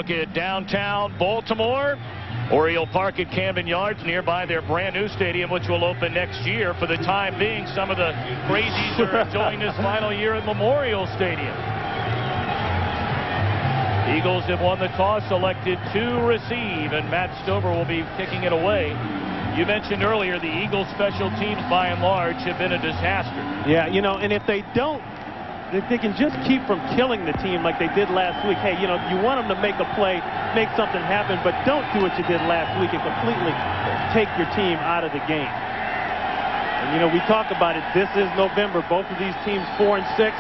park at downtown Baltimore, or he'll park at Camden Yards nearby their brand new stadium, which will open next year. For the time being, some of the crazies are enjoying this final year at Memorial Stadium. Eagles have won the toss, selected to receive, and Matt Stover will be kicking it away. You mentioned earlier the Eagles' special teams, by and large, have been a disaster. Yeah, you know, and if they don't, if they can just keep from killing the team like they did last week, hey, you know, you want them to make a play, make something happen, but don't do what you did last week and completely take your team out of the game. And, you know, we talk about it. This is November. Both of these teams 4 and 6.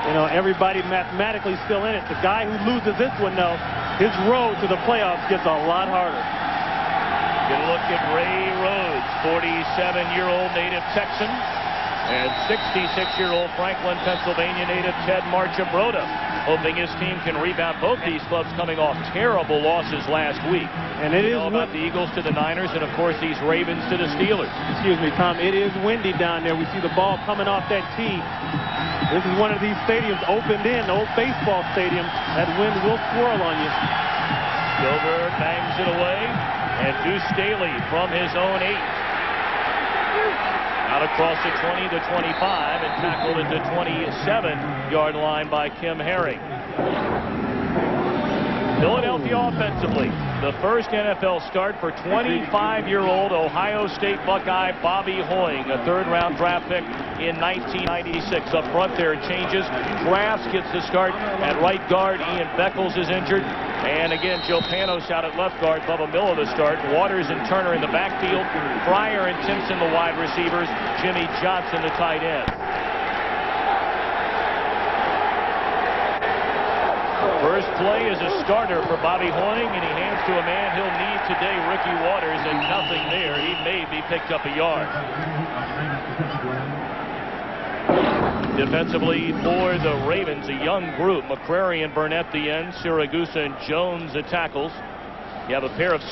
You know, everybody mathematically still in it. The guy who loses this one, though, his road to the playoffs gets a lot harder. Get a look at Ray Rhodes, 47-year-old native Texan, and 66-year-old Franklin, Pennsylvania native Ted Marchibroda, hoping his team can rebound. Both these clubs coming off terrible losses last week. And it is about the Eagles to the Niners, and of course these Ravens to the Steelers. Excuse me, Tom. It is windy down there. We see the ball coming off that tee. This is one of these stadiums opened in, old baseball stadium. That wind will swirl on you. Stover bangs it away, and Deuce Staley from his own 8. Out across the 20 to 25 and tackled at the 27-yard line by Kim Herring. Philadelphia offensively, the first NFL start for 25-year-old Ohio State Buckeye Bobby Hoying, a third-round draft pick in 1996. Up front there are changes. Drafts gets the start at right guard. Ian Beckles is injured. And again, Joe Panos out at left guard. Bubba Miller the start. Waters and Turner in the backfield. Fryer and Timpson the wide receivers. Jimmy Johnson the tight end. First play is a starter for Bobby Hoying, and he hands to a man he'll need today, Ricky Waters, and nothing there. He maybe picked up a yard. Defensively for the Ravens, a young group. McCrary and Burnett the ends, Siragusa and Jones the tackles. You have a pair of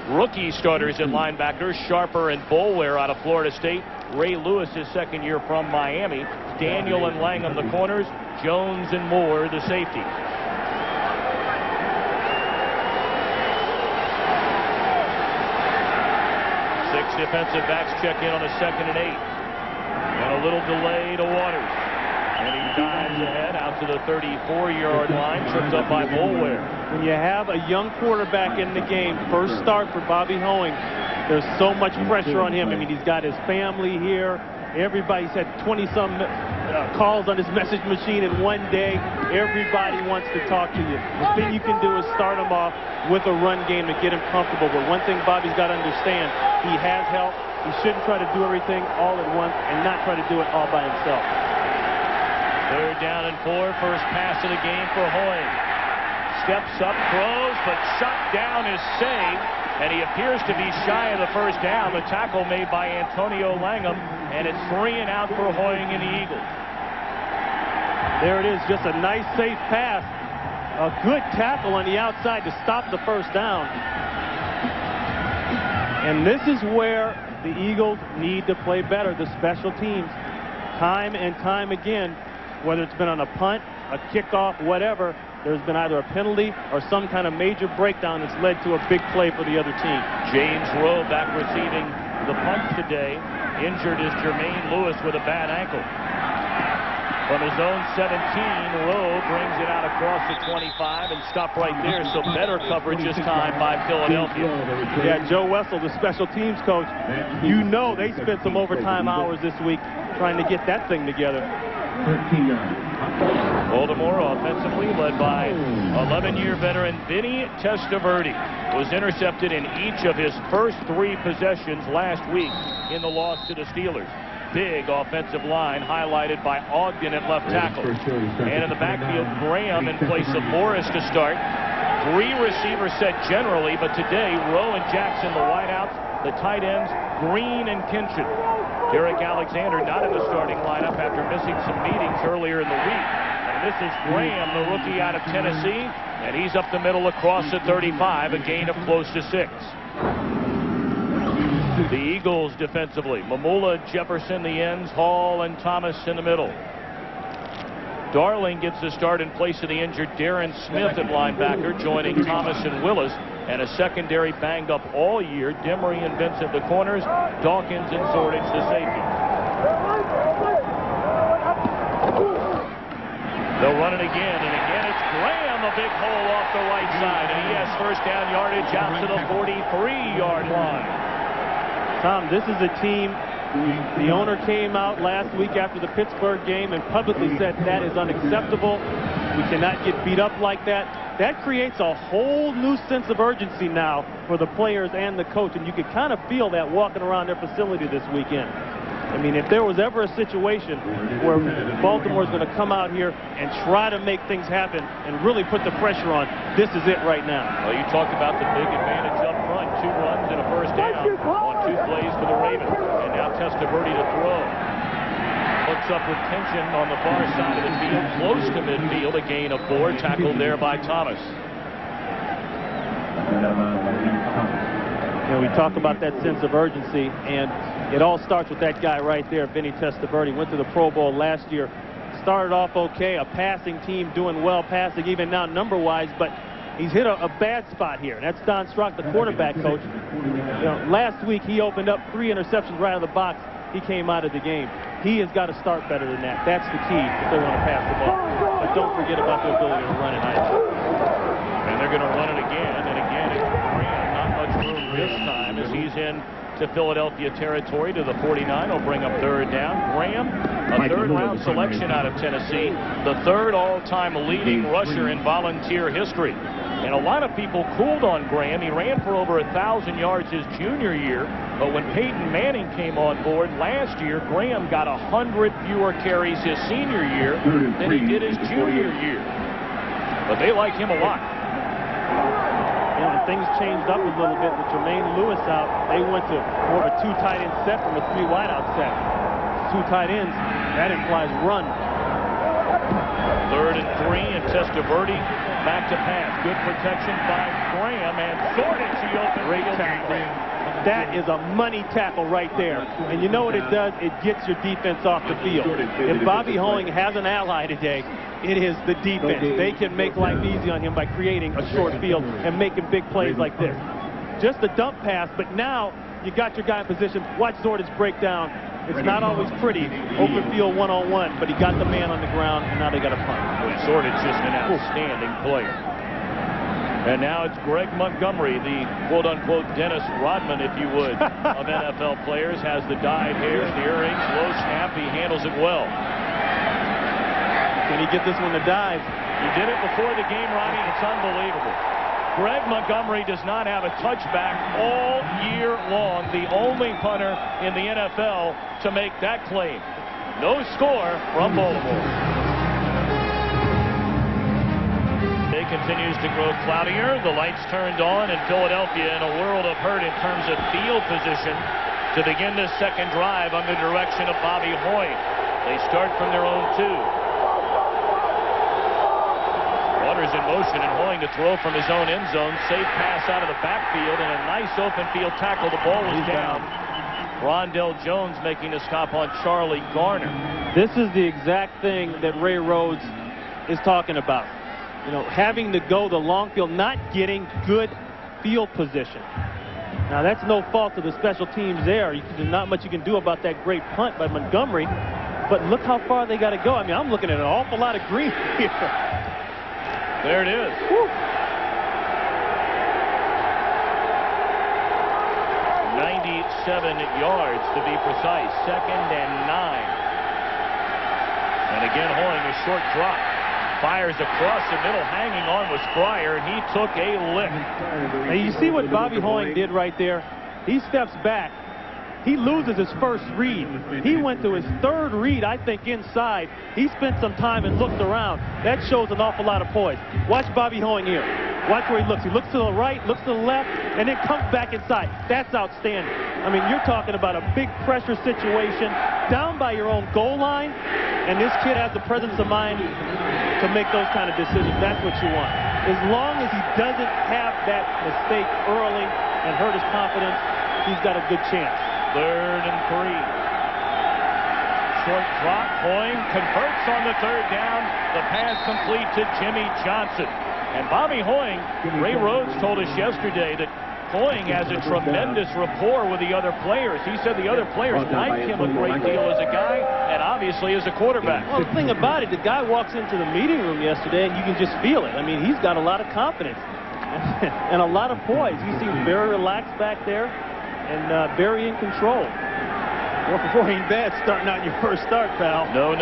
rookie starters at linebackers, Sharper and Boulware out of Florida State. Ray Lewis, his second year from Miami. Daniel and Langham the corners. Jones and Moore the safety. 6 defensive backs check in on a 2nd and 8. And a little delay to Waters. And he dives ahead out to the 34-yard line, tripped up by Boulware. When you have a young quarterback in the game, first start for Bobby Hoying, there's so much pressure on him. I mean, he's got his family here. Everybody's had 20-some calls on his message machine in one day. Everybody wants to talk to you. The thing you can do is start him off with a run game to get him comfortable. But one thing Bobby's got to understand, he has help. He shouldn't try to do everything all at once and not try to do it all by himself. 3rd down and 4. First pass of the game for Hoying. Steps up, throws, but shot down is saved. And he appears to be shy of the first down. The tackle made by Antonio Langham. And it's 3 and out for Hoying and the Eagles. There it is, just a nice, safe pass. A good tackle on the outside to stop the first down. And this is where the Eagles need to play better, the special teams. Time and time again, whether it's been on a punt, a kickoff, whatever, there's been either a penalty or some kind of major breakdown that's led to a big play for the other team. James Rowe back receiving the punt today. Injured is Jermaine Lewis with a bad ankle. From his own 17, Rowe brings it out across the 25 and stopped right there, so better coverage this time by Philadelphia. Yeah, Joe Wessel, the special teams coach, you know they spent some overtime hours this week trying to get that thing together. Baltimore offensively led by 11-year veteran Vinny Testaverde, was intercepted in each of his first 3 possessions last week in the loss to the Steelers. Big offensive line highlighted by Ogden at left tackle. And in the backfield, Graham in place of Morris to start. 3 receiver set generally, but today Rowe and Jackson the wideouts, the tight ends Green and Kinchin. Derek Alexander not in the starting lineup after missing some meetings earlier in the week. And this is Graham, the rookie out of Tennessee, and he's up the middle across the 35, a gain of close to 6. The Eagles defensively, Mamula, Jefferson the ends, Hall and Thomas in the middle. Darling gets the start in place of the injured Darren Smith at linebacker, joining Thomas and Willis, and a secondary banged up all year. Demery and Vincent the corners, Dawkins and Zordich the safety. They'll run it again, and again it's Graham, a big hole off the right side, and he has first down yardage out to the 43-yard line. Tom, this is a team. The owner came out last week after the Pittsburgh game and publicly said that is unacceptable. We cannot get beat up like that. That creates a whole new sense of urgency now for the players and the coach, and you could kind of feel that walking around their facility this weekend. I mean, if there was ever a situation where Baltimore's going to come out here and try to make things happen and really put the pressure on, this is it right now. Well, you talked about the big advantage up front. 2 runs and a first down on 2 plays for the Ravens. And now Testaverde to throw. Looks up with tension on the far side of the field, close to midfield. A gain of 4, tackled there by Thomas. You know, we talk about that sense of urgency, and it all starts with that guy right there, Vinny Testaverde. Went to the Pro Bowl last year. Started off okay, a passing team doing well, passing even now number-wise, but he's hit a bad spot here. And that's Don Strock, the quarterback coach. You know, last week he opened up 3 interceptions right out of the box. He came out of the game. He has got to start better than that. That's the key if they want to pass the ball. But don't forget about the ability to run it either. And they're going to run it again and again. It's Graham, not much room this time as he's in to Philadelphia territory to the 49. He'll bring up 3rd down. Graham, a 3rd-round selection out of Tennessee, the 3rd all-time leading rusher in Volunteer history. And a lot of people cooled on Graham. He ran for over 1,000 yards his junior year, but when Peyton Manning came on board last year, Graham got 100 fewer carries his senior year than he did his junior year. But they like him a lot. You know, things changed up a little bit with Jermaine Lewis out. They went to more of a 2 tight end set from a 3 wide out set. 2 tight ends, that implies run. 3rd and 3, and Testaverde back to pass. Good protection by Graham, and Zordich, the open great tackle. That is a money tackle right there. And you know what it does? It gets your defense off the field. If Bobby Hoeing has an ally today, it is the defense. They can make life easy on him by creating a short field and making big plays like this. Just a dump pass, but now you got your guy in position. Watch Zordich break down. It's not always pretty, open field one-on-one, but he got the man on the ground, and now they got a punt. Zordich just an outstanding player. And now it's Greg Montgomery, the quote-unquote Dennis Rodman, if you would, of NFL players. Has the dyed hair, the earrings, low snap. He handles it well. Can he get this one to dive? He did it before the game, Ronnie. It's unbelievable. Greg Montgomery does not have a touchback all year long. The only punter in the NFL to make that claim. No score from Baltimore. Day continues to grow cloudier. The lights turned on in Philadelphia in a world of hurt in terms of field position to begin this 2nd drive under the direction of Bobby Hoying. They start from their own 2. Waters in motion, and Hoying to throw from his own end zone. Safe pass out of the backfield, and a nice open field tackle. The ball was down. Rondell Jones making the stop on Charlie Garner. This is the exact thing that Ray Rhodes is talking about. You know, having to go the long field, not getting good field position. Now, that's no fault of the special teams there. There's not much you can do about that great punt by Montgomery, but look how far they got to go. I mean, I'm looking at an awful lot of green here. There it is. Woo. 97 yards to be precise. 2nd and 9. And again, Hoying, a short drop. Fires across the middle. Hanging on was Fryer, and he took a lick. Now you see what Bobby Hoying did right there? He steps back. He loses his first read. He went to his 3rd read, I think, inside. He spent some time and looked around. That shows an awful lot of poise. Watch Bobby Hoying here. Watch where he looks. He looks to the right, looks to the left, and then comes back inside. That's outstanding. I mean, you're talking about a big pressure situation down by your own goal line, and this kid has the presence of mind to make those kind of decisions. That's what you want. As long as he doesn't have that mistake early and hurt his confidence, he's got a good chance. 3rd and 3. short drop. Hoying converts on the third down. The pass complete to Jimmy Johnson. And Bobby Hoying, Ray Rhodes told us yesterday that Hoying has a tremendous rapport with the other players. He said the other players like him a great deal as a guy and obviously as a quarterback. Well, the thing about it, the guy walks into the meeting room yesterday and you can just feel it. I mean, he's got a lot of confidence and a lot of poise. He seems very relaxed back there and very in control. Well, before ain't bad starting out your first start, pal. No.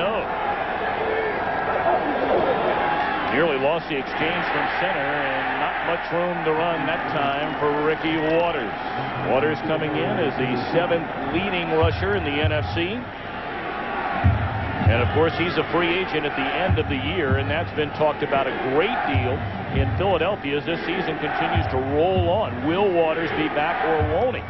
Nearly lost the exchange from center, and not much room to run that time for Ricky Waters. Waters coming in as the 7th leading rusher in the NFC. And, of course, he's a free agent at the end of the year, and that's been talked about a great deal in Philadelphia as this season continues to roll on. Will Waters be back or won't he?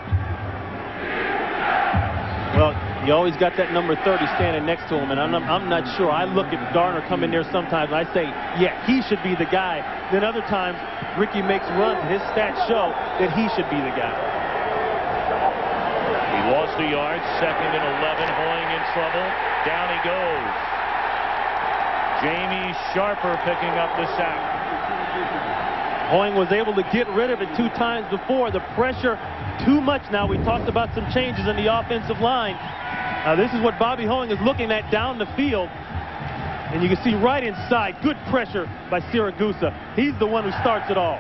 Well, you always got that number 30 standing next to him, and I'm not sure. I look at Garner come in there sometimes, and I say, yeah, he should be the guy. Then other times, Ricky makes runs, and his stats show that he should be the guy. He lost the yard, 2nd and 11, Hoying in trouble. Down he goes. Jamie Sharper picking up the sack. Hoying was able to get rid of it 2 times before. The pressure too much now. We talked about some changes in the offensive line. This is what Bobby Hoying is looking at down the field. And you can see right inside, good pressure by Siragusa. He's the one who starts it all.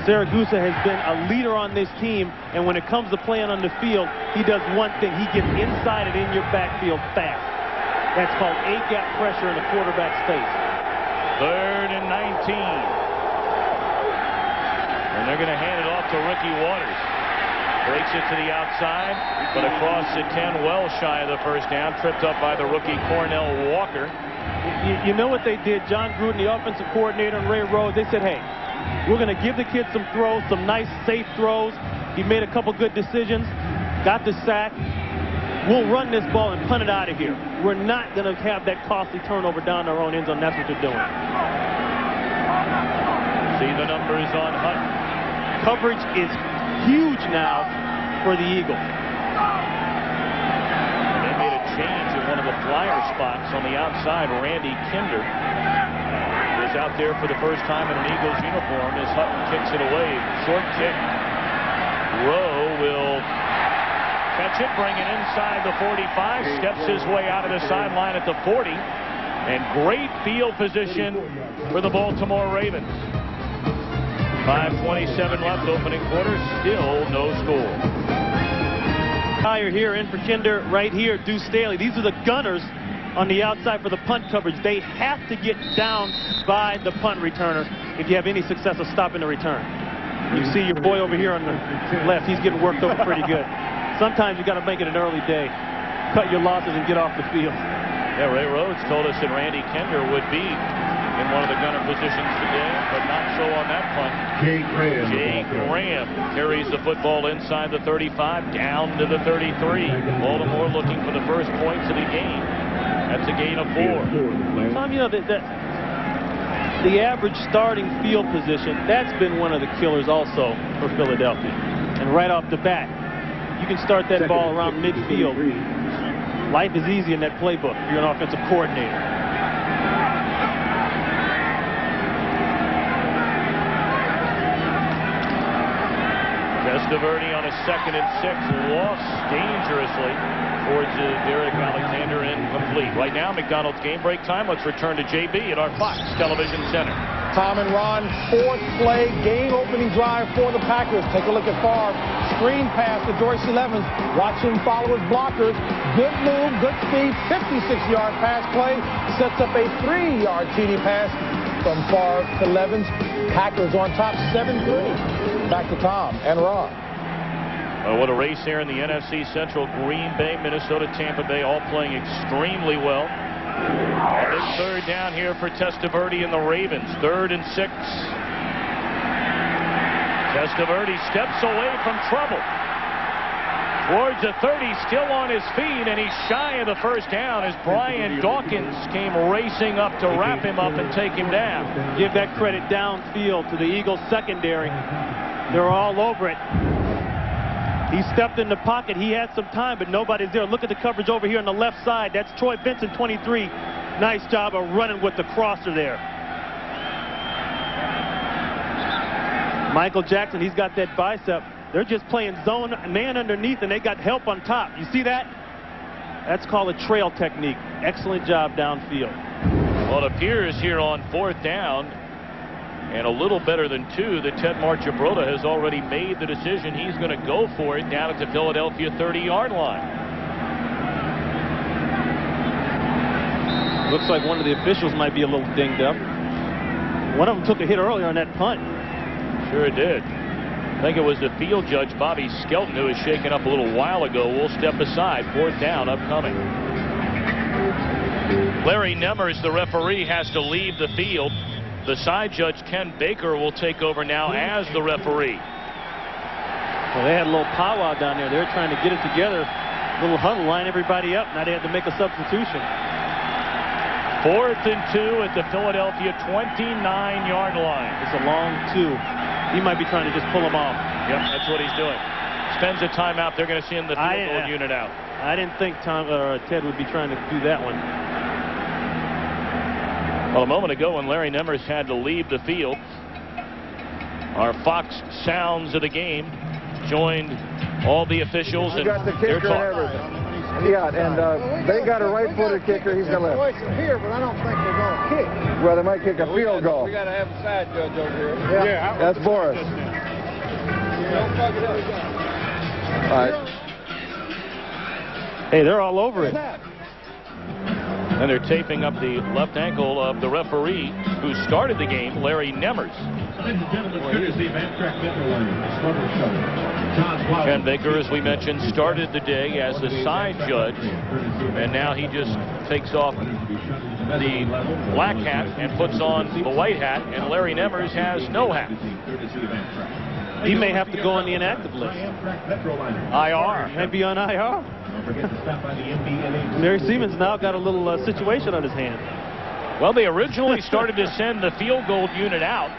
Siragusa has been a leader on this team, and when it comes to playing on the field, he does one thing. He gets inside and in your backfield fast. That's called A-gap pressure in the quarterback's face. 3rd and 19. And they're going to hand it off to Ricky Waters. Breaks it to the outside, but across the 10, well shy of the first down. Tripped up by the rookie Cornell Walker. You know what they did? John Gruden, the offensive coordinator, and Ray Rhodes, they said, hey, we're going to give the kid some throws, some nice, safe throws. He made a couple good decisions, got the sack. We'll run this ball and punt it out of here. We're not going to have that costly turnover down our own end zone. That's what they're doing. See the numbers on Hutton. Coverage is huge now for the Eagles. They made a change in one of the flyer spots on the outside. Randy Kinder is out there for the first time in an Eagles uniform as Hutton kicks it away. Short kick. Rowe will catch it, bring it inside the 45, steps his way out of the sideline at the 40, and great field position for the Baltimore Ravens. 5:27 left, opening quarter, still no score. Higher here, in for Kinder, right here, Deuce Staley. These are the gunners on the outside for the punt coverage. They have to get down by the punt returner if you have any success of stopping the return. You see your boy over here on the left, he's getting worked over pretty good. Sometimes you got to make it an early day. Cut your losses and get off the field. Yeah, Ray Rhodes told us that Randy Kinder would be in one of the gunner positions today, but not so on that punt. Jay Graham carries the football inside the 35, down to the 33. Baltimore looking for the first points of the game. That's a gain of 4. Tom, you know, the average starting field position, that's been one of the killers also for Philadelphia. And right off the bat, you can start that ball around midfield. Life is easy in that playbook if you're an offensive coordinator. Testaverde on a 2nd and 6, lost dangerously towards Derek Alexander, incomplete. Right now, McDonald's game break time. Let's return to JB at our Fox Television Center. Tom and Ron, 4th play, game-opening drive for the Packers. Take a look at Favre. Screen pass to Dorsey Levens. Watch him follow his blockers. Good move, good speed, 56-yard pass play. Sets up a 3-yard TD pass from Favre to Levens. Packers on top, 7-3. Back to Tom and Ron. What a race here in the NFC Central. Green Bay, Minnesota, Tampa Bay all playing extremely well. Big 3rd down here for Testaverde and the Ravens. 3rd and 6. Testaverde steps away from trouble. Towards the 30, still on his feet, and he's shy of the first down as Brian Dawkins came racing up to wrap him up and take him down. Give that credit downfield to the Eagles secondary. They're all over it. He stepped in the pocket. He had some time, but nobody's there. Look at the coverage over here on the left side. That's Troy Benson, 23. Nice job of running with the crosser there. Michael Jackson, he's got that bicep. They're just playing zone, man underneath, and they got help on top. You see that? That's called a trail technique. Excellent job downfield. Well, it appears here on 4th down, and a little better than 2, that Ted Marchibroda has already made the decision. He's going to go for it down at the Philadelphia 30-yard line. Looks like one of the officials might be a little dinged up. One of them took a hit earlier on that punt. Sure it did. I think it was the field judge, Bobby Skelton, who was shaken up a little while ago. We'll step aside. 4th down upcoming. Larry Nemmers, the referee, has to leave the field. The side judge, Ken Baker, will take over now as the referee. Well, they had a little powwow down there. They were trying to get it together. A little huddle, line everybody up. Now they had to make a substitution. 4th and 2 at the Philadelphia 29-yard line. It's a long 2. He might be trying to just pull him off. Yep, that's what he's doing. Spends a timeout. They're going to send the field goal unit out. I didn't think Ted would be trying to do that one. Well, a moment ago when Larry Nemmers had to leave the field, our Fox sounds of the game joined all the officials. And got the kicker and everything. Yeah, and they got a right-footed kicker. He's got left. Here, but I don't think they're going to kick. Well, they might kick a field goal. We got to have a side judge over here. Yeah, that's Boris. Don't fuck it up. All right. Hey, they're all over it. And they're taping up the left ankle of the referee who started the game, Larry Nemmers. Ken Baker, as we mentioned, started the day as the side judge, and now he just takes off the black hat and puts on the white hat, and Larry Nemmers has no hat. He may have to go on the inactive list. IR. Might be on IR. Mary Siemens now got a little situation on his hand. Well, they originally started to send the field goal unit out.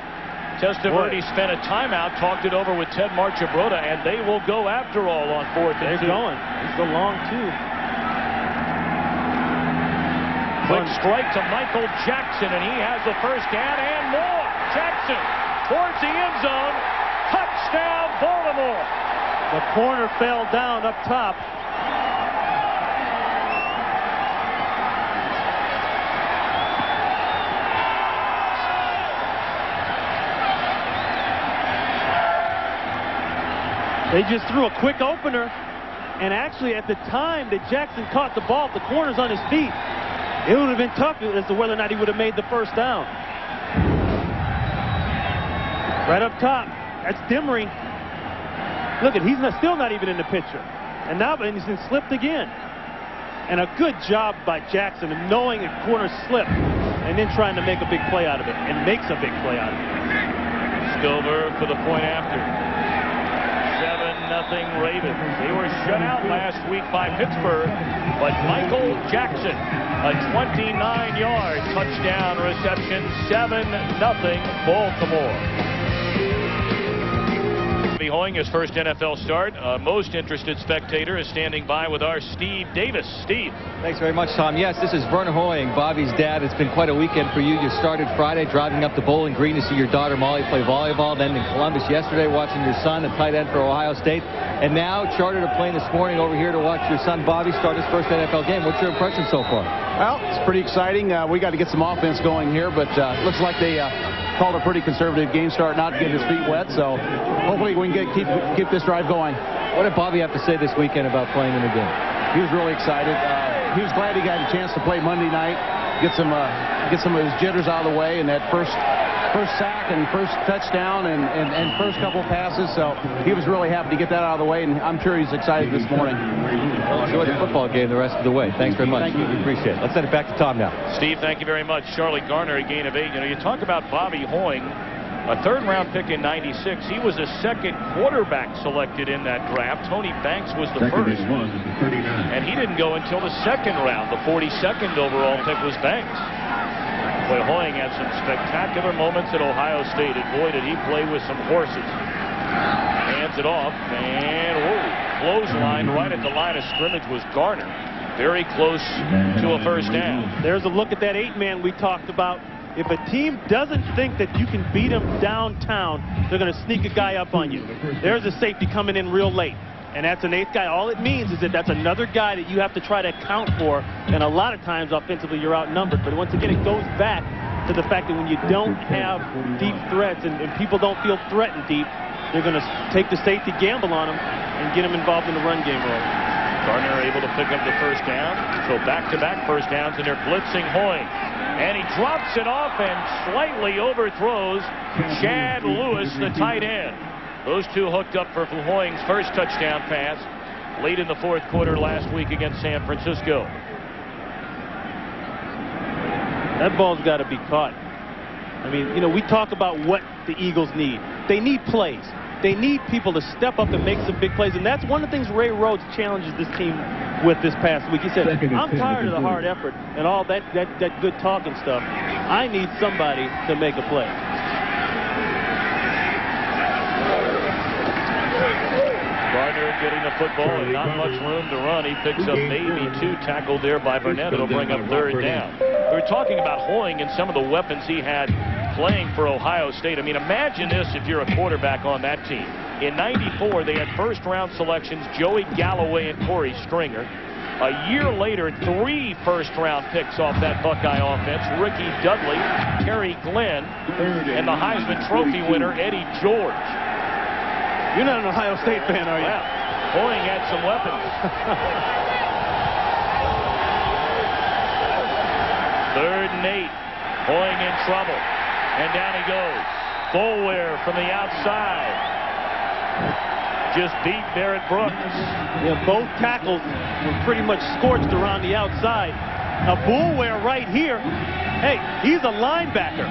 Testaverde spent a timeout, talked it over with Ted Marchibroda, and they will go after all on 4th and 2. They're going. It's the long 2. Quick strike to Michael Jackson, and he has the first down and more. Jackson towards the end zone. Touchdown, Baltimore. The corner fell down up top. They just threw a quick opener, and actually at the time that Jackson caught the ball, the corner's on his feet. It would have been tough as to whether or not he would have made the first down. Right up top, that's Dimmering. Look at, he's still not even in the picture. And now he's been slipped again. And a good job by Jackson of knowing a corner slip and then trying to make a big play out of it, and makes a big play out of it. Stover for the point after. 7-0 Ravens. They were shut out last week by Pittsburgh, but Michael Jackson, a 29-yard touchdown reception, 7-0 Baltimore. Hoying, his first NFL start. Most interested spectator is standing by with our Steve Davis. Steve. Thanks very much, Tom. Yes, this is Vernon Hoying, Bobby's dad. It's been quite a weekend for you. You started Friday driving up to Bowling Green to see your daughter Molly play volleyball, then in Columbus yesterday watching your son, a tight end for Ohio State, and now chartered a plane this morning over here to watch your son Bobby start his first NFL game. What's your impression so far? Well, it's pretty exciting. We got to get some offense going here, but looks like they called a pretty conservative game start, not to get his feet wet, so hopefully we can keep this drive going. What did Bobby have to say this weekend about playing in the game? He was really excited. He was glad he got a chance to play Monday night, get some of his jitters out of the way, and that first sack and first touchdown and first couple passes, so he was really happy to get that out of the way, and I'm sure he's excited this morning. Well, enjoy the football game the rest of the way. Thanks very much. Thank you. We appreciate it. Let's send it back to Tom now. Steve, thank you very much. Charlie Garner, a gain of 8. You know, you talk about Bobby Hoying, a third-round pick in '96. He was a second quarterback selected in that draft. Tony Banks was the first. And he didn't go until the second round. The 42nd overall pick was Banks. Boy, Hoying had some spectacular moments at Ohio State, and boy, did he play with some horses. Hands it off, and whoa. clothesline right at the line of scrimmage was Garner. Very close to a first down. There's a look at that 8-man we talked about. If a team doesn't think that you can beat them downtown, they're going to sneak a guy up on you. There's a safety coming in real late, and that's an 8th guy. All it means is that that's another guy that you have to try to account for, and a lot of times offensively you're outnumbered. But once again, it goes back to the fact that when you don't have deep threats and people don't feel threatened deep, they're going to take the safety gamble on them and get them involved in the run game role. Gardner able to pick up the first down. So back-to-back first downs, and they're blitzing Hoying. And he drops it off and slightly overthrows Chad Lewis, the tight end. Those two hooked up for Hoying's first touchdown pass late in the 4th quarter last week against San Francisco. That ball's got to be caught. I mean, you know, we talk about what the Eagles need. They need plays. They need people to step up and make some big plays, and that's one of the things Ray Rhodes challenges this team with this past week. He said, I'm tired of the hard effort and all that good talking stuff. I need somebody to make a play. Gardner getting the football and not much room to run. He picks up maybe 2, tackled there by Burnett. It'll bring up 3rd down. We were talking about Hoying and some of the weapons he had playing for Ohio State. I mean, imagine this if you're a quarterback on that team. In '94, they had first-round selections, Joey Galloway and Corey Stringer. A year later, 3 first-round picks off that Buckeye offense. Ricky Dudley, Terry Glenn, and the Heisman Trophy winner, Eddie George. You're not an Ohio State fan, are you? Well, Hoying had some weapons. 3rd and 8. Hoying in trouble. And down he goes. Boulware from the outside. Just beat Barrett Brooks. Yeah, both tackles were pretty much scorched around the outside. Now Boulware right here, hey, he's a linebacker.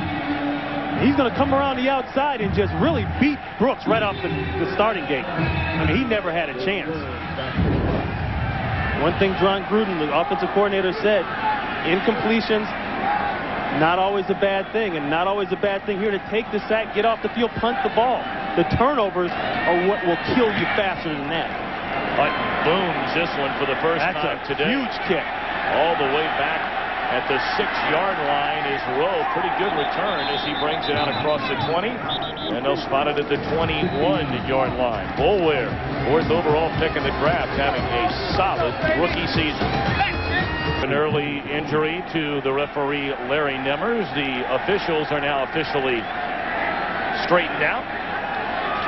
He's going to come around the outside and just really beat Brooks right off the starting gate. I mean, he never had a chance. One thing John Gruden, the offensive coordinator, said, incompletions, not always a bad thing, and not always a bad thing here to take the sack, get off the field, punt the ball. The turnovers are what will kill you faster than that. But booms this one for the first time today. Huge kick. All the way back at the 6-yard line is Rowe. Pretty good return as he brings it out across the 20, and they'll spot it at the 21-yard line. Boulware, 4th overall pick in the draft, having a solid rookie season. An early injury to the referee, Larry Nemmers. The officials are now officially straightened out.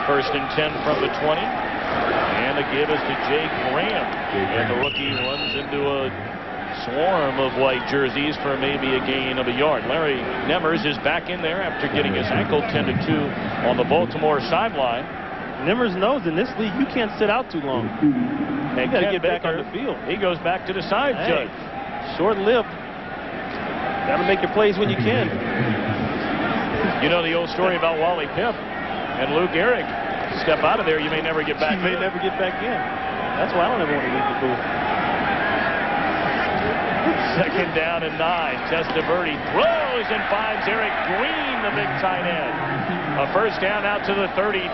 1st and 10 from the 20. And the give is to Jake Graham. And the rookie runs into a swarm of white jerseys for maybe a gain of a yard. Larry Nemmers is back in there after getting his ankle tended to on the Baltimore sideline. Nemmers knows in this league you can't sit out too long. You got to get back on the field. He goes back to the side, Judge. Short-lived. Got to make your plays when you can. You know the old story about Wally Pipp and Lou Gehrig. Step out of there, you may never get back in. You may never get back in. That's why I don't ever want to leave the booth. 2nd down and 9. Testaverde throws and finds Eric Green, the big tight end. A first down out to the 32.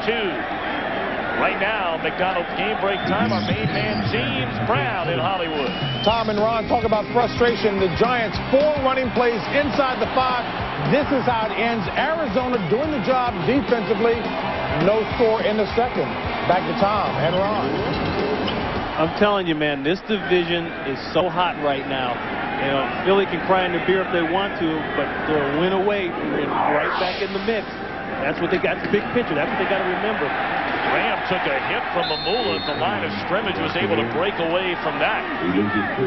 Right now, McDonald's game break time. Our main man, James Brown in Hollywood. Tom and Ron talk about frustration. The Giants, 4 running plays inside the 5. This is how it ends. Arizona doing the job defensively. No score in the 2nd. Back to Tom and Ron. I'm telling you, man, this division is so hot right now. You know, Philly can cry in the beer if they want to, but they're a win away from being right back in the mix. That's what they got. The big picture. That's what they got to remember. Graham took a hit from Mamula at the line of scrimmage, was able to break away from that,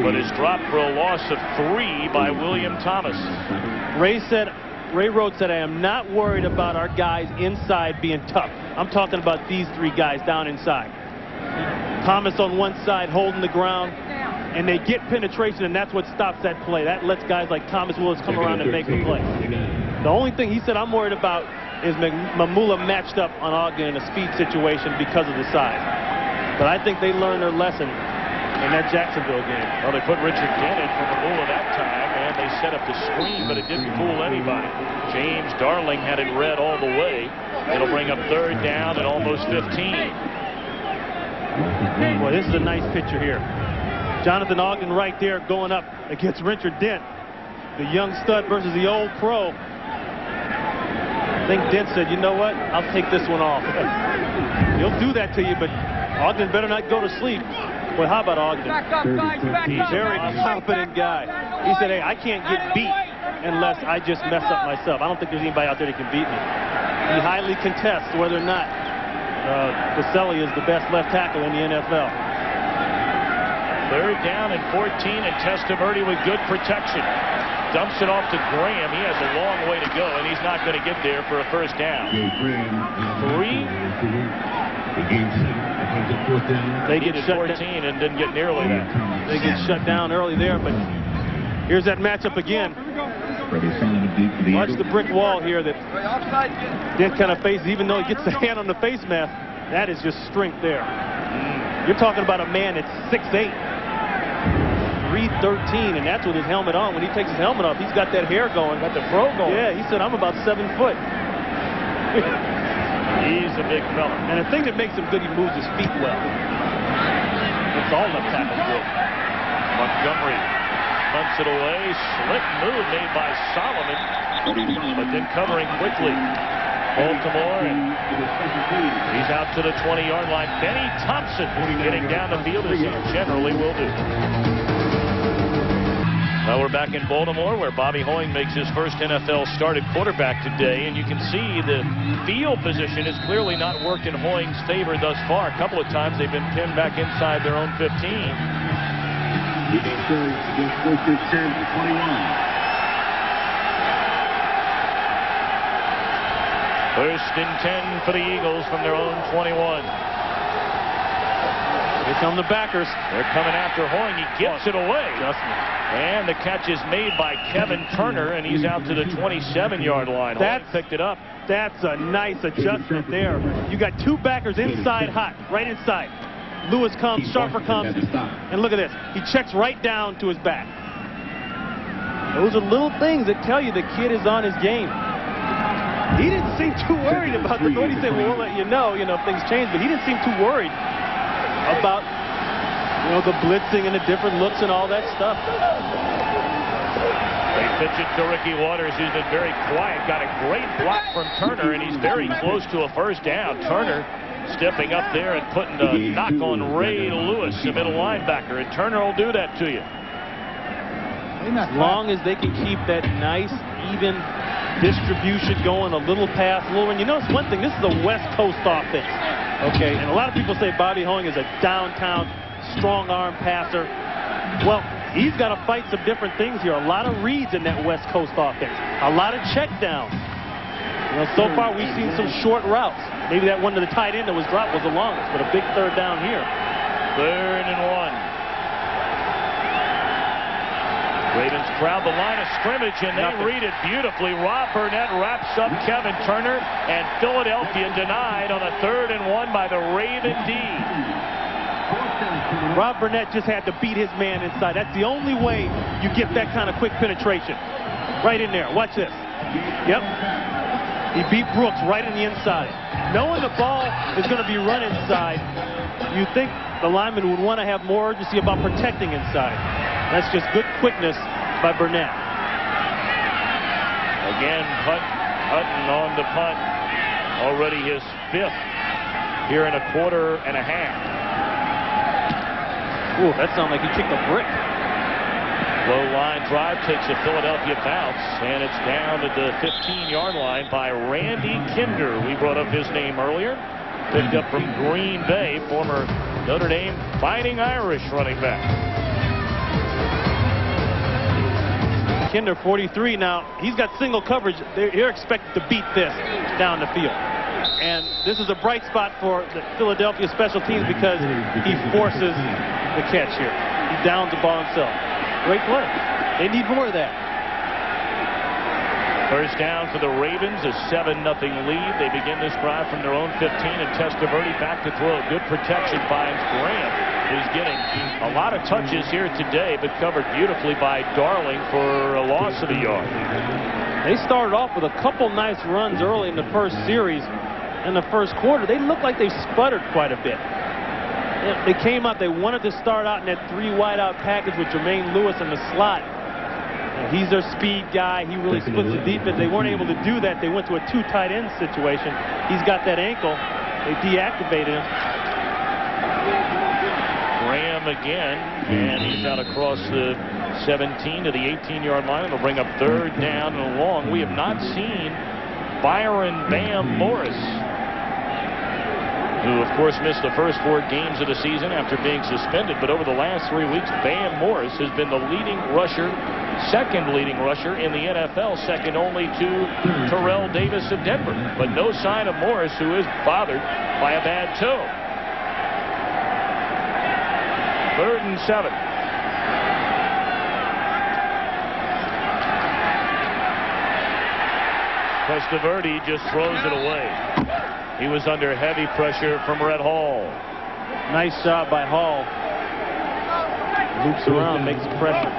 but is dropped for a loss of 3 by William Thomas. Ray Rhodes said, I am not worried about our guys inside being tough. I'm talking about these 3 guys down inside. Thomas on one side holding the ground, and they get penetration, and that's what stops that play. That lets guys like Thomas Willis come around and make the play. The only thing he said I'm worried about is Mamula matched up on Ogden in a speed situation because of the size. But I think they learned their lesson in that Jacksonville game. Well, they put Richard Gannon for Mamula that time, and they set up the screen, but it didn't fool anybody. James Darling had it read all the way. It'll bring up 3rd down and almost 15. Boy, this is a nice picture here. Jonathan Ogden right there going up against Richard Dent. The young stud versus the old pro. I think Dent said, you know what? I'll take this one off. He'll do that to you, but Ogden better not go to sleep. Well, how about Ogden? He's a very confident guy. He said, hey, I can't get beat unless I just mess up myself. I don't think there's anybody out there that can beat me. He highly contests whether or not Baselli is the best left tackle in the NFL. 3rd down and 14, and Testaverde with good protection. Dumps it off to Graham. He has a long way to go, and he's not going to get there for a 1st down. 3. They get shut 14 and didn't get nearly that. They get shut down early there, but here's that matchup again. Watch the brick wall here that Dent kind of faces, even though he gets the hand on the face mask. That is just strength there. You're talking about a man that's 6'8", 313, and that's with his helmet on. When he takes his helmet off, he's got that hair going. Got the fro going. Yeah, he said, I'm about 7 foot. He's a big fella. And the thing that makes him good, he moves his feet well. It's all left tackle good. Montgomery punts it away. Slick move made by Solomon, but then covering quickly. Baltimore, and he's out to the 20-yard line. Benny Thompson getting down the field as he generally will do. Now we're back in Baltimore, where Bobby Hoying makes his first NFL start at quarterback today, and you can see the field position has clearly not worked in Hoying's favor thus far. A couple of times they've been pinned back inside their own 15. First and 10 for the Eagles from their own 21. Here come the backers. They're coming after Hoying. He gets it away. And the catch is made by Kevin Turner, and he's out to the 27-yard line. Hoying picked it up. That's a nice adjustment there. You got 2 backers inside hot, right inside. Lewis comes, Sharper comes, and look at this. He checks right down to his back. Those are little things that tell you the kid is on his game. He didn't seem too worried about the throw. He said, well, we'll let you know, if things change, but he didn't seem too worried about, the blitzing and the different looks and all that stuff. They pitch it to Ricky Waters, who's been very quiet. Got a great block from Turner, and he's very close to a 1st down. Turner stepping up there and putting a knock on Ray Lewis, the middle linebacker, and Turner will do that to you. As long as they can keep that nice, even distribution going, a little pass, a little run. It's one thing, this is a West Coast offense. Okay, and a lot of people say Bobby Hoying is a downtown, strong-arm passer. Well, he's got to fight some different things here. A lot of reads in that West Coast offense. A lot of checkdowns. So far we've seen some short routes. Maybe that one to the tight end that was dropped was the longest, but a big 3rd down here. 3rd and 1. Ravens crowd the line of scrimmage, and they read it beautifully. Rob Burnett wraps up Kevin Turner, and Philadelphia denied on a 3rd and 1 by the Raven D. Rob Burnett just had to beat his man inside. That's the only way you get that kind of quick penetration. Right in there. Watch this. Yep. He beat Brooks right in the inside. Knowing the ball is going to be run inside, you think the lineman would want to have more urgency about protecting inside. That's just good quickness by Burnett. Again, Hutton on the punt. Already his 5th here in a quarter and a half. Ooh, that sounded like he kicked a brick. Low line drive takes a Philadelphia bounce, and it's down to the 15-yard line by Randy Kinder. We brought up his name earlier. Picked up from Green Bay, former Notre Dame Fighting Irish running back. Kinder, 43 now. He's got single coverage. They're expected to beat this down the field. And this is a bright spot for the Philadelphia special teams because he forces the catch here. He downs the ball himself. Great play. They need more of that. 1st down for the Ravens, a 7-0 lead. They begin this drive from their own 15, and Testaverde back to throw. Good protection finds Graham, who's getting a lot of touches here today, but covered beautifully by Darling for a loss of a yard. They started off with a couple nice runs early in the first series. In the first quarter, they looked like they sputtered quite a bit. They came out, they wanted to start out in that 3 wideout package with Jermaine Lewis in the slot. And he's their speed guy. He really splits the defense. They weren't able to do that. They went to a 2 tight end situation. He's got that ankle. They deactivated him. Graham again, and he's out across the 17 to the 18-yard line. It'll bring up 3rd down and long. We have not seen Byron Bam Morris, who of course missed the first 4 games of the season after being suspended, but over the last 3 weeks, Bam Morris has been the leading rusher, 2nd leading rusher in the NFL, 2nd only to Terrell Davis of Denver. But no sign of Morris, who is bothered by a bad toe. 3rd and 7. Testaverde just throws it away. He was under heavy pressure from Red Hall. Nice job by Hall. Loops around, makes pressure.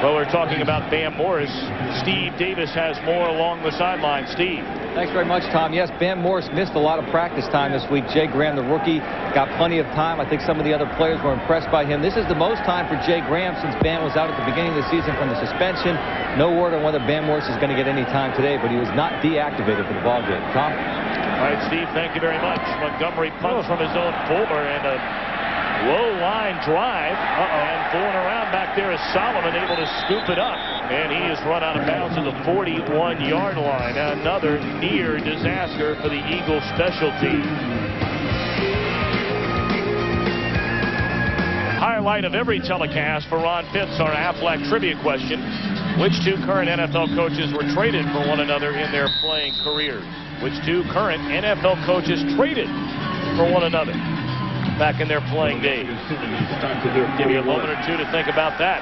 Well, we're talking about Bam Morris. Steve Davis has more along the sideline. Steve. Thanks very much, Tom. Yes, Bam Morris missed a lot of practice time this week. Jay Graham, the rookie, got plenty of time. I think some of the other players were impressed by him. This is the most time for Jay Graham since Bam was out at the beginning of the season from the suspension. No word on whether Bam Morris is going to get any time today, but he was not deactivated for the ball game. Tom? All right, Steve, thank you very much. Montgomery punts from his own 4 and a low line drive. And fooling around back there is Solomon, able to scoop it up. And he is run out of bounds at the 41-yard line. Another near disaster for the Eagles special team. Highlight of every telecast for Ron Pitts, our Aflac trivia question. Which 2 current NFL coaches were traded for one another in their playing careers? Which 2 current NFL coaches traded for one another back in their playing days? Give you a moment or 2 to think about that.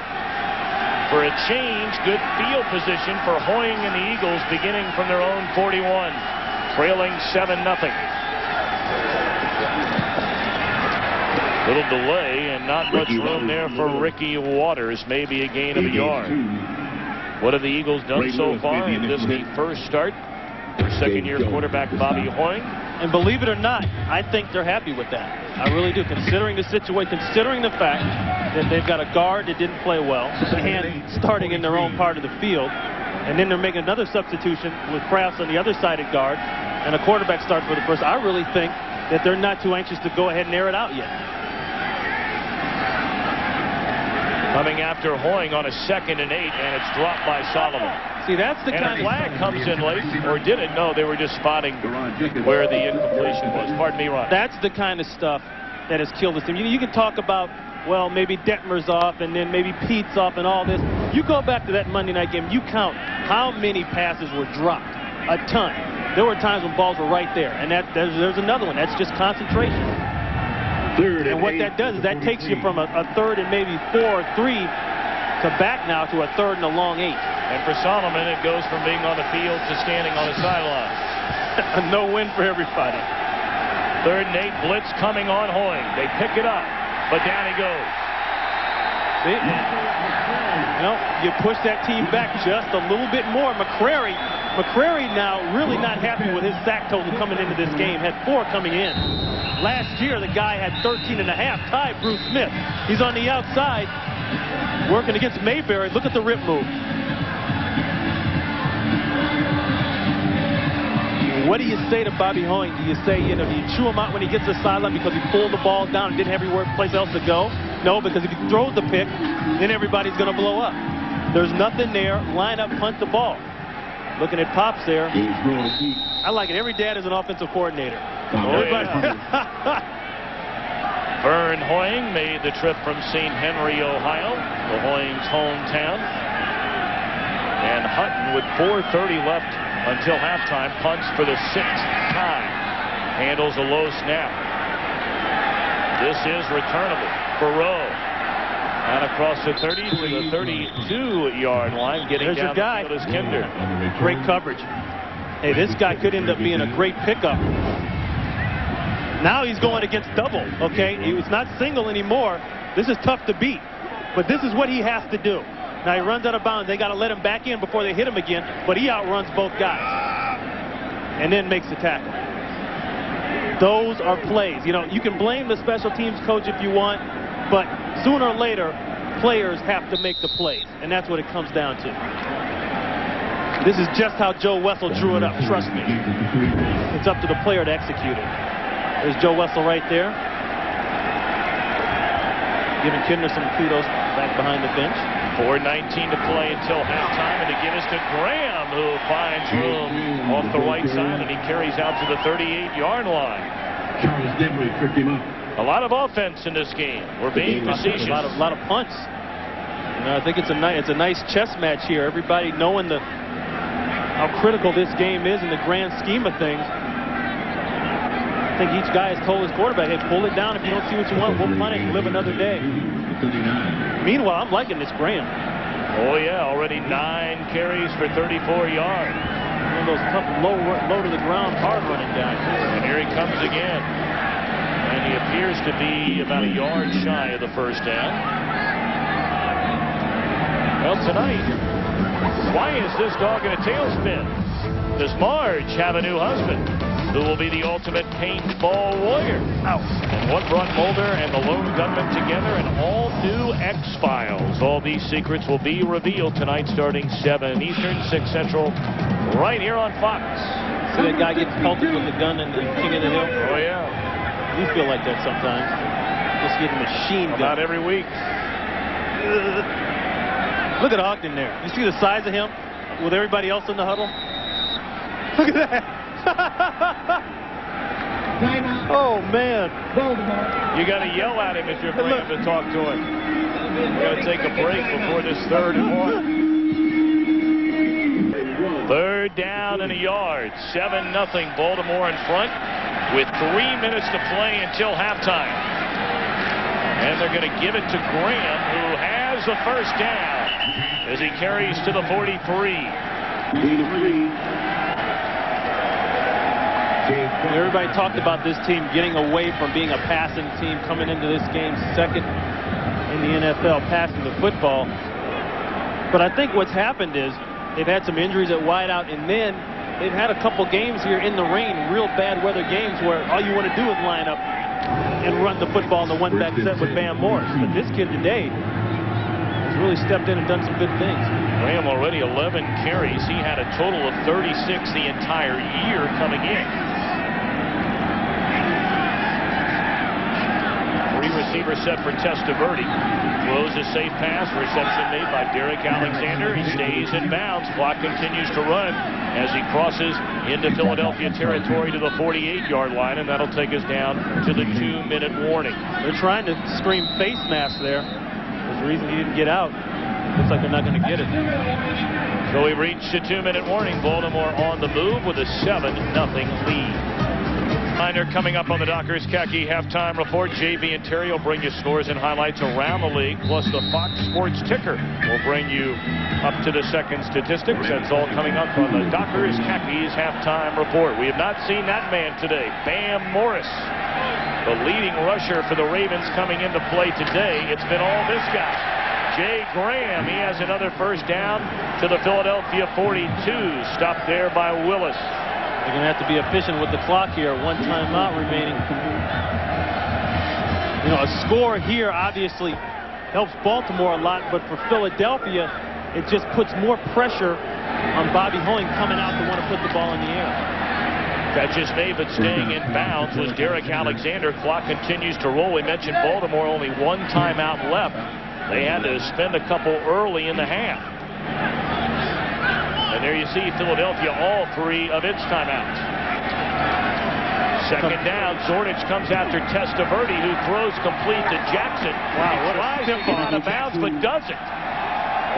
For a change, good field position for Hoying and the Eagles beginning from their own 41, trailing 7-0. Little delay and not much room there for Ricky Waters, maybe a gain of a yard. What have the Eagles done so far in this the first start for 2nd-year quarterback Bobby Hoying? And believe it or not, I think they're happy with that. I really do, considering the situation, considering the fact that they've got a guard that didn't play well, and starting in their own part of the field, and then they're making another substitution with Krafts on the other side at guard, and a quarterback starts for the first. I really think that they're not too anxious to go ahead and air it out yet. Coming after Hoying on a 2nd and 8, and it's dropped by Solomon. See, that's the and kind a flag of comes in late, or did it? No, they were just spotting where the incompletion was. Pardon me, Ron. That's the kind of stuff that has killed this team. You can talk about, well, maybe Detmer's off, and then maybe Pete's off, and all this. You go back to that Monday night game, you count how many passes were dropped. A ton. There were times when balls were right there, and there's another one. That's just concentration. And what that does is that takes you from a 3rd and maybe 4 or 3 to back now to a 3rd and a long 8. And for Solomon, it goes from being on the field to standing on the sideline. A no win for everybody. 3rd and 8, blitz coming on Hoying. They pick it up, but down he goes. See? You know, you push that team back just a little bit more. McCrary now really not happy with his sack total coming into this game. Had 4 coming in. Last year, the guy had 13.5, tied Bruce Smith. He's on the outside, working against Mayberry. Look at the rip move. What do you say to Bobby Hoying? Do you say, do you chew him out when he gets to the sideline because he pulled the ball down and didn't have anywhere place else to go? No, because if he throws the pick, then everybody's going to blow up. There's nothing there. Line up, punt the ball. Looking at Pops there. I like it. Every dad is an offensive coordinator. Vern Hoying made the trip from St. Henry, Ohio, the Hoying's hometown. And Hutton, with 4:30 left until halftime, punts for the 6th time. Handles a low snap. This is returnable for Rowe. And across the 30 to the 32-yard line, getting down the field is Kinder. Great coverage. Hey, this guy could end up being a great pickup. Now he's going against double, okay? It's not single anymore. This is tough to beat. But this is what he has to do. Now he runs out of bounds. They got to let him back in before they hit him again. But he outruns both guys. And then makes the tackle. Those are plays. You know, you can blame the special teams coach if you want, but sooner or later, players have to make the plays, and that's what it comes down to. This is just how Joe Wessel drew it up, trust me. It's up to the player to execute it. There's Joe Wessel right there. Giving Kidner some kudos back behind the bench. 4:19 to play until halftime, and to give us to Graham, who finds room off the right side, and he carries out to the 38-yard line. A lot of offense in this game. We're being facetious. A lot of punts. You know, I think it's a nice chess match here. Everybody knowing how critical this game is in the grand scheme of things. I think each guy has told his quarterback, hey, pull it down. If you don't see what you want, we'll punt it and live another day. Meanwhile, I'm liking this Graham. Oh, yeah, already 9 carries for 34 yards. One of those tough, low to the ground, hard running guys. And here he comes again. And he appears to be about a yard shy of the first down. Well, tonight, why is this dog in a tailspin? Does Marge have a new husband who will be the ultimate paintball warrior? Ow. And what brought Mulder and the lone gunman together? An all-new X-Files. All these secrets will be revealed tonight starting 7 Eastern, 6 Central, right here on Fox. See that guy gets pelted with the gun and the King of the Hill? Oh, yeah. You feel like that sometimes. Just get a machine gun. About every week. Look at Ogden there. You see the size of him with everybody else in the huddle? Look at that. Oh, man. You got to yell at him if you're going to talk to him. You got to take a break before this 3rd and 1. 3rd down and a yard. 7-0 Baltimore in front with 3 minutes to play until halftime. And they're going to give it to Graham, who has the first down as he carries to the 43. Everybody talked about this team getting away from being a passing team, coming into this game second in the NFL passing the football. But I think what's happened is they've had some injuries at wideout, and then they've had a couple games here in the rain, real bad weather games where all you want to do is line up and run the football in the one-back set with Bam Morris. But this kid today has really stepped in and done some good things. Graham already 11 carries. He had a total of 36 the entire year coming in. 3-receiver set for Testaverde. Throws a safe pass. Reception made by Derek Alexander. He stays in bounds. Clock continues to run as he crosses into Philadelphia territory to the 48-yard line, and that'll take us down to the 2-minute warning. They're trying to scream face mask there. There's a reason he didn't get out. Looks like they're not going to get it. So we reached a 2-minute warning. Baltimore on the move with a 7-0 lead. Reminder coming up on the Dockers Khaki halftime report. JB and Terry will bring you scores and highlights around the league, plus the Fox Sports ticker will bring you up to the second statistics. That's all coming up on the Dockers Khakis halftime report. We have not seen that man today, Bam Morris, the leading rusher for the Ravens coming into play today. It's been all this guy, Jay Graham. He has another first down to the Philadelphia 42, stopped there by Willis. They're going to have to be efficient with the clock here. 1 timeout remaining. You know, a score here obviously helps Baltimore a lot, but for Philadelphia, it just puts more pressure on Bobby Hoeing coming out to want to put the ball in the air. Catches made, but staying in bounds was Derek Alexander. Clock continues to roll. We mentioned Baltimore only 1 timeout left. They had to spend a couple early in the half. And there you see Philadelphia, all 3 of its timeouts. 2nd down, Zordich comes after Testaverde, who throws complete to Jackson. Wow, what a stiff arm. Out of bounds, but doesn't.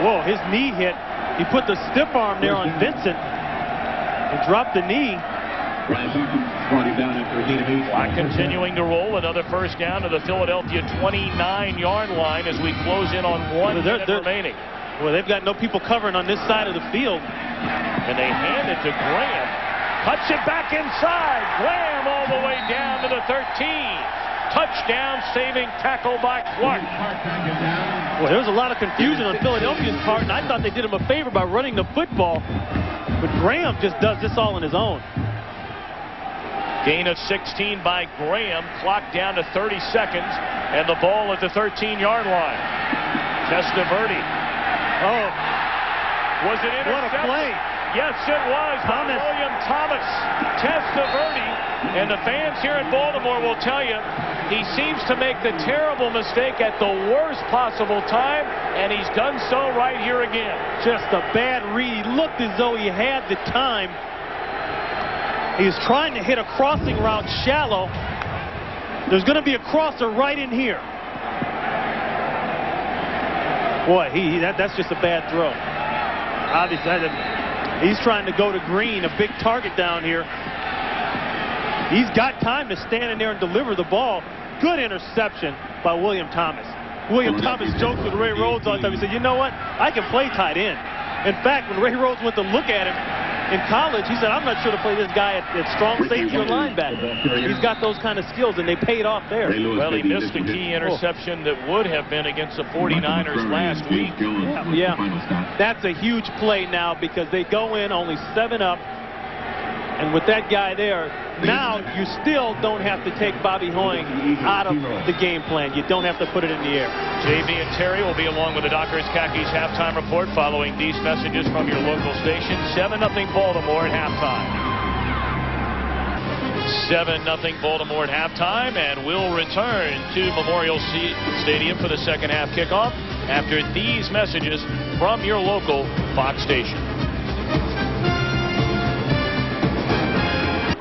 Whoa, his knee hit. He put the stiff arm there on Vincent and dropped the knee. Clock continuing to roll. Another first down to the Philadelphia 29-yard line as we close in on 1 minute remaining. Well, they've got no people covering on this side of the field. And they hand it to Graham. Cuts it back inside. Graham all the way down to the 13. Touchdown saving tackle by Clark. Well, there was a lot of confusion on Philadelphia's part, and I thought they did him a favor by running the football. But Graham just does this all on his own. Gain of 16 by Graham. Clock down to 30 seconds. And the ball at the 13-yard line. Testaverde. Oh. Was it intercepted? What a play. Yes, it was. By William Thomas. Testaverde. And the fans here in Baltimore will tell you he seems to make the terrible mistake at the worst possible time, and he's done so right here again. Just a bad read. He looked as though he had the time. He was trying to hit a crossing route shallow. There's going to be a crosser right in here. Boy, that's just a bad throw. Obviously, he's trying to go to Green, a big target down here. He's got time to stand in there and deliver the ball. Good interception by William Thomas. William Thomas jokes with Ray Rhodes all the time. He said, you know what? I can play tight end. In fact, when Ray Rhodes went to look at him in college, he said, I'm not sure to play this guy at strong safety or linebacker. He's got those kind of skills, and they paid off there. Well, he missed a key interception that would have been against the 49ers last week. Yeah, that's a huge play now because they go in only 7 up. And with that guy there, now you still don't have to take Bobby Hoying out of the game plan. You don't have to put it in the air. JB and Terry will be along with the Dockers Khakis halftime report following these messages from your local station. 7-0 Baltimore at halftime. 7-0 Baltimore at halftime, and we'll return to Memorial Stadium for the second half kickoff after these messages from your local Fox station.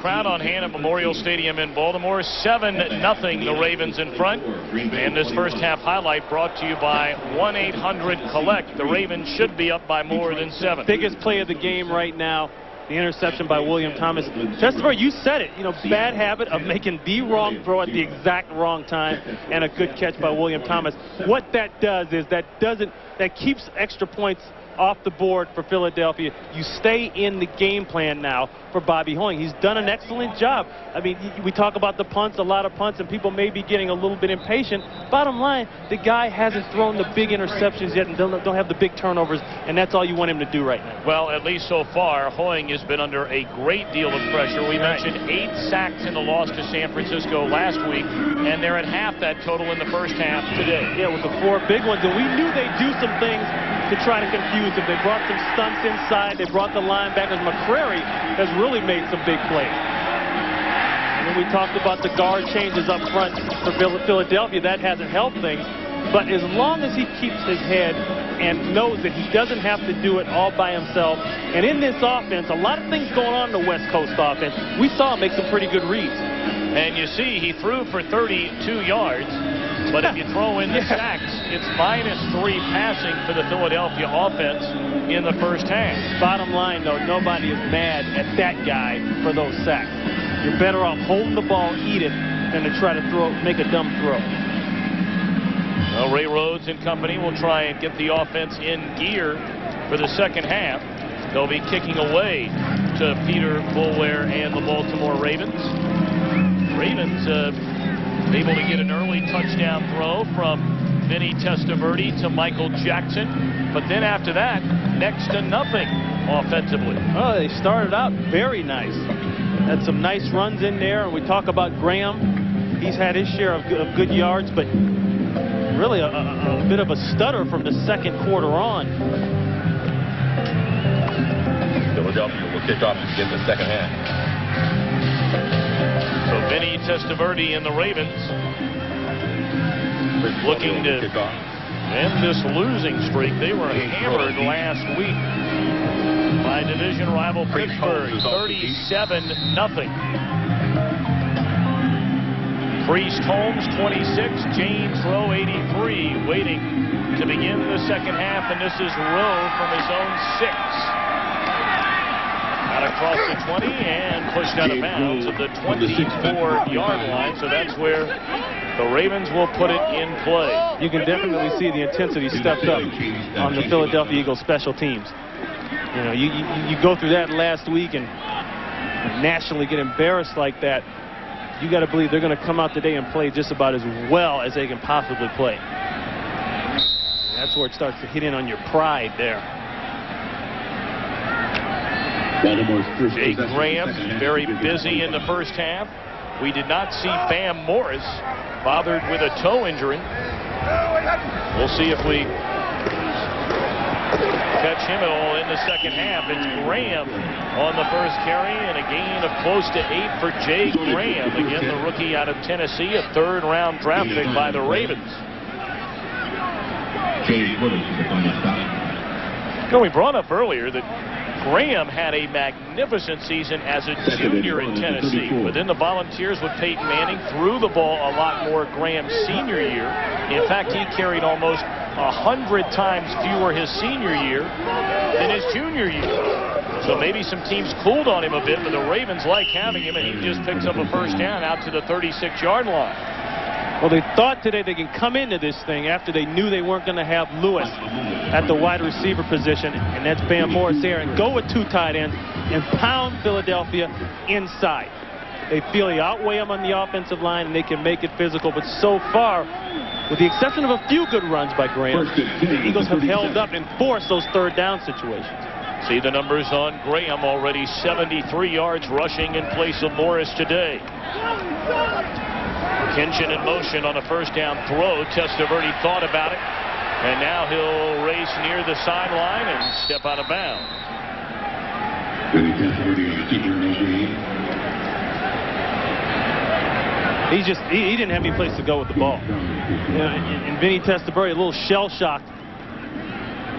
Crowd on hand at Memorial Stadium in Baltimore. 7-0 the Ravens in front. And this first half highlight brought to you by 1-800-COLLECT. The Ravens should be up by more than 7. Biggest play of the game right now. The interception by William Thomas. Testaverde, you said it. You know, bad habit of making the wrong throw at the exact wrong time, and a good catch by William Thomas. What that does is that keeps extra points off the board for Philadelphia. You stay in the game plan now for Bobby Hoying. He's done an excellent job. I mean, we talk about the punts, a lot of punts, and people may be getting a little bit impatient. Bottom line, the guy hasn't thrown the big interceptions yet and don't have the big turnovers, and that's all you want him to do right now. Well, at least so far, Hoying has been under a great deal of pressure. We mentioned 8 sacks in the loss to San Francisco last week, and they're at half that total in the first half today. Yeah, with the 4 big ones, and we knew they'd do some things to try to confuse him. They brought some stunts inside. They brought the linebackers. McCrary has really made some big plays. And then we talked about the guard changes up front for Philadelphia. That hasn't helped things. But as long as he keeps his head and knows that he doesn't have to do it all by himself, and in this offense, a lot of things going on in the West Coast offense. We saw him make some pretty good reads. And you see, he threw for 32 yards. But if you throw in the sacks, it's -3 passing for the Philadelphia offense in the first half. Bottom line, though, nobody is mad at that guy for those sacks. You're better off holding the ball, eat it, than to try to make a dumb throw. Well, Ray Rhodes and company will try and get the offense in gear for the second half. They'll be kicking away to Peter Boulware and the Baltimore Ravens. Ravens able to get an early touchdown throw from Vinny Testaverde to Michael Jackson. But then after that, next to nothing offensively. Oh, they started out very nice. Had some nice runs in there. And we talk about Graham. He's had his share of good yards, but really a bit of a stutter from the second quarter on. Philadelphia will kick off to begin the second half. So Vinny Testaverde and the Ravens looking to end this losing streak. They were hammered last week by division rival Pittsburgh, 37-0. Priest Holmes, 26, James Rowe, 83, waiting to begin the second half, and this is Rowe from his own 6. Out across the 20 and pushed out of bounds at the 24-yard line. So that's where the Ravens will put it in play. You can definitely see the intensity stepped up on the Philadelphia Eagles special teams. You know, you go through that last week and nationally get embarrassed like that. You got to believe they're going to come out today and play just about as well as they can possibly play. That's where it starts to hit in on your pride there. Jake Graham very busy in the first half. We did not see Bam Morris bothered with a toe injury. We'll see if we catch him at all in the second half. It's Graham on the first carry, and a gain of close to 8 for Jay Graham. Again, the rookie out of Tennessee, a third-round draft pick by the Ravens. We brought up earlier that Graham had a magnificent season as a junior in Tennessee, but then the Volunteers with Peyton Manning threw the ball a lot more Graham's senior year. In fact, he carried almost 100 times fewer his senior year than his junior year. So maybe some teams cooled on him a bit, but the Ravens like having him, and he just picks up a first down out to the 36-yard line. Well, they thought today they can come into this thing after they knew they weren't going to have Lewis at the wide receiver position, and that's Bam Morris there, and go with 2 tight ends and pound Philadelphia inside. They feel they outweigh them on the offensive line, and they can make it physical. But so far, with the exception of a few good runs by Graham, the Eagles have held up and forced those third down situations. See the numbers on Graham, already 73 yards rushing in place of Morris today. Kinchin in motion on a first down throw. Testaverde thought about it, and now he'll race near the sideline and step out of bounds. He didn't have any place to go with the ball. And Vinny Testaverde a little shell-shocked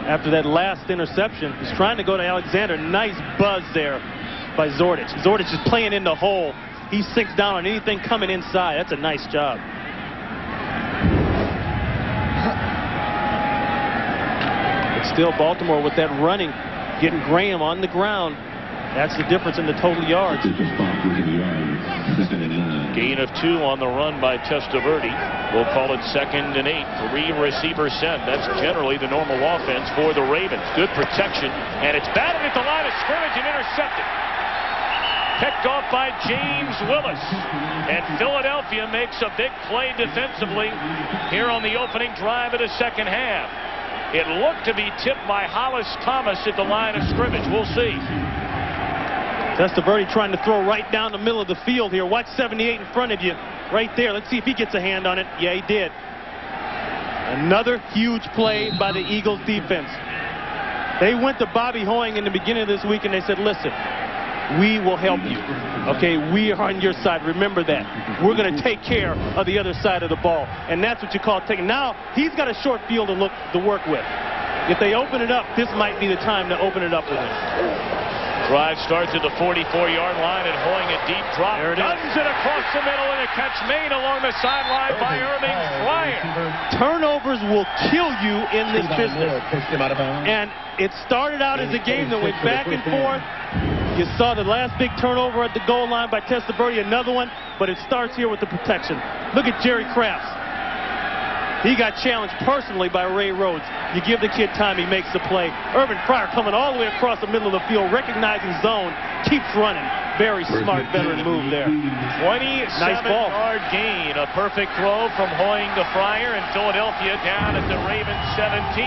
after that last interception. He's trying to go to Alexander. Nice buzz there by Zordich. Zordich is playing in the hole. He sinks down on anything coming inside. That's a nice job. But still, Baltimore with that running, getting Graham on the ground. That's the difference in the total yards. Gain of 2 on the run by Testaverde. We'll call it 2nd and 8. 3 receiver set. That's generally the normal offense for the Ravens. Good protection, and it's batted at the line of scrimmage and intercepted. Picked off by James Willis, and Philadelphia makes a big play defensively here on the opening drive of the second half. It looked to be tipped by Hollis Thomas at the line of scrimmage. We'll see. Testaverde trying to throw right down the middle of the field here. Watch 78 in front of you, right there. Let's see if he gets a hand on it. Yeah, he did. Another huge play by the Eagles defense. They went to Bobby Hoying in the beginning of this week, and they said, listen, we will help you. Okay, we are on your side. Remember that. We're going to take care of the other side of the ball. And that's what you call taking. Now, he's got a short field to work with. If they open it up, this might be the time to open it up with him. Drive starts at the 44-yard line, and Hoying a deep drop. Guns it across the middle, and a catch made along the sideline by Irving Fryer. Turnovers will kill you in this business. And it started out as a game that went back and forth. You saw the last big turnover at the goal line by Testaverde, another one, but it starts here with the protection. Look at Jerry Krafts. He got challenged personally by Ray Rhodes. You give the kid time, he makes the play. Irvin Fryer coming all the way across the middle of the field, recognizing zone, keeps running. Very smart veteran move there. 27-yard gain. A perfect throw from Hoying to Fryer, and Philadelphia down at the Ravens 17.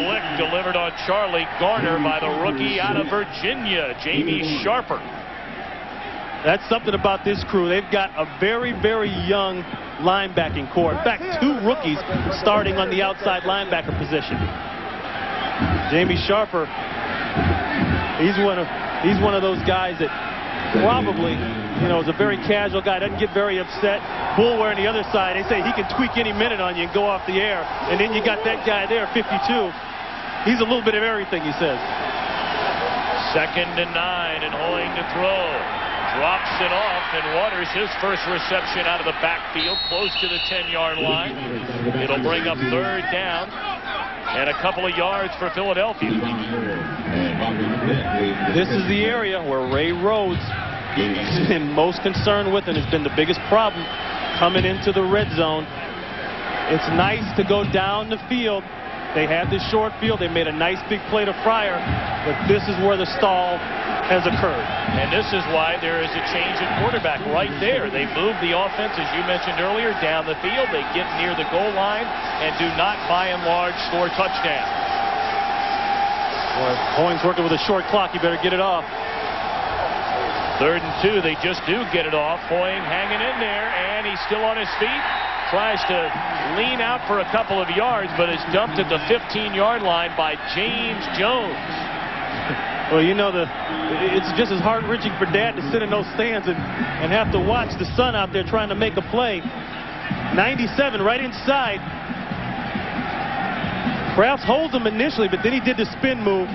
Lick delivered on Charlie Garner by the rookie out of Virginia, Jamie Sharper. That's something about this crew. They've got a very, very young linebacking core. In fact, 2 rookies starting on the outside linebacker position. Jamie Sharper, he's one of those guys that probably, is a very casual guy, doesn't get very upset. Bullware on the other side, they say he can tweak any minute on you and go off the air. And then you got that guy there, 52. He's a little bit of everything, he says. 2nd and 9, and Hoying to throw. Drops it off, and Waters, his first reception out of the backfield, close to the 10-yard line. It'll bring up 3rd down and a couple of yards for Philadelphia. This is the area where Ray Rhodes has been most concerned with, and has been the biggest problem coming into the red zone. It's nice to go down the field. They had this short field. They made a nice big play to Fryer, but this is where the stall has occurred. And this is why there is a change in quarterback right there. They move the offense, as you mentioned earlier, down the field. They get near the goal line and do not, by and large, score touchdowns. Boy, Hoying's working with a short clock. You better get it off. 3rd and 2. They just do get it off. Hoying hanging in there, and he's still on his feet. Tries to lean out for a couple of yards, but is dumped at the 15-yard line by James Jones. Well, you know, it's just as heart-wrenching for Dad to sit in those stands and have to watch the son out there trying to make a play. 97 right inside. Krafts holds him initially, but then he did the spin move.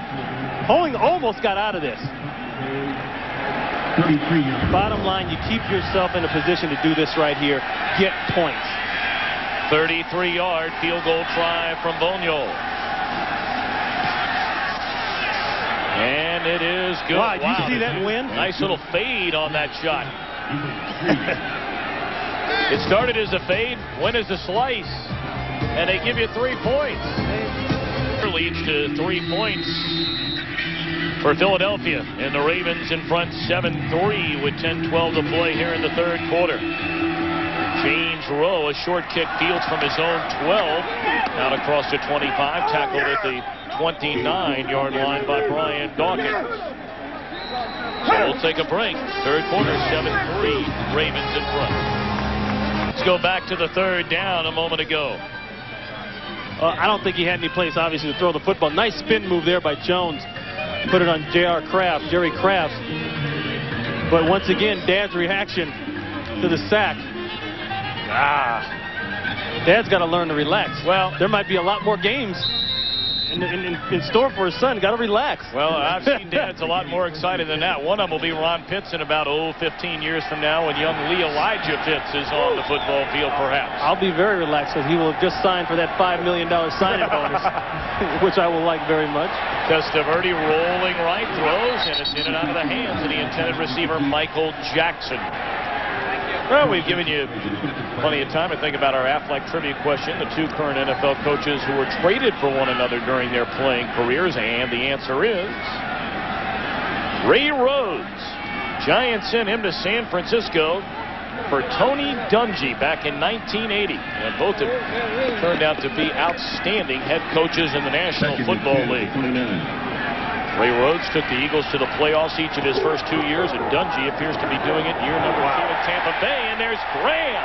Hoying almost got out of this. Bottom line, you keep yourself in a position to do this right here. Get points. 33-yard field goal try from Bonio. And it is good. Wow, did you see that win? Nice little fade on that shot. It started as a fade, went as a slice, and they give you 3 points. Leads to 3 points for Philadelphia, and the Ravens in front 7-3 with 10-12 to play here in the 3rd quarter. James Rowe, a short kick, fields from his own 12, out across the 25, tackled at the 29-yard line by Brian Dawkins. So we'll take a break. 3rd quarter, 7-3, Ravens in front. Let's go back to the 3rd down a moment ago. I don't think he had any place, obviously, to throw the football. Nice spin move there by Jones. Put it on Jerry Krafts. But once again, Dad's reaction to the sack. Dad's got to learn to relax. Well, there might be a lot more games in store for his son. Got to relax. Well, I've seen dads a lot more excited than that. One of them will be Ron Pitts in about 15 years from now when young Lee Elijah Pitts is on the football field, perhaps. I'll be very relaxed because he will have just signed for that $5 million signing bonus, which I will like very much. Testaverde rolling right, throws, and it's in and out of the hands of the intended receiver, Michael Jackson. Well, we've given you plenty of time to think about our Affleck trivia question. The 2 current NFL coaches who were traded for one another during their playing careers, and the answer is Ray Rhodes. Giants sent him to San Francisco for Tony Dungy back in 1980. And both have turned out to be outstanding head coaches in the National Football League. Ray Rhodes took the Eagles to the playoffs each of his first 2 years, and Dungy appears to be doing it year number 2 in Tampa Bay. And there's Graham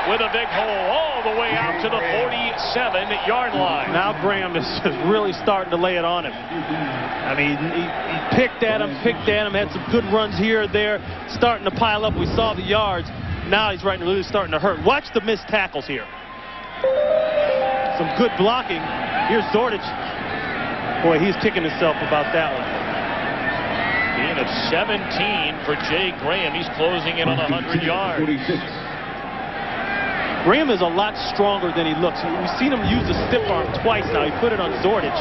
with a big hole all the way out to the 47-yard line. Now Graham is just really starting to lay it on him. I mean, he picked at him, had some good runs here or there, starting to pile up. We saw the yards. Now he's really starting to hurt. Watch the missed tackles here. Some good blocking. Here's Zordich. Boy, he's kicking himself about that one. Gain of 17 for Jay Graham. He's closing in on 100 yards. Graham is a lot stronger than he looks. We've seen him use the stiff arm twice now. He put it on Zordich.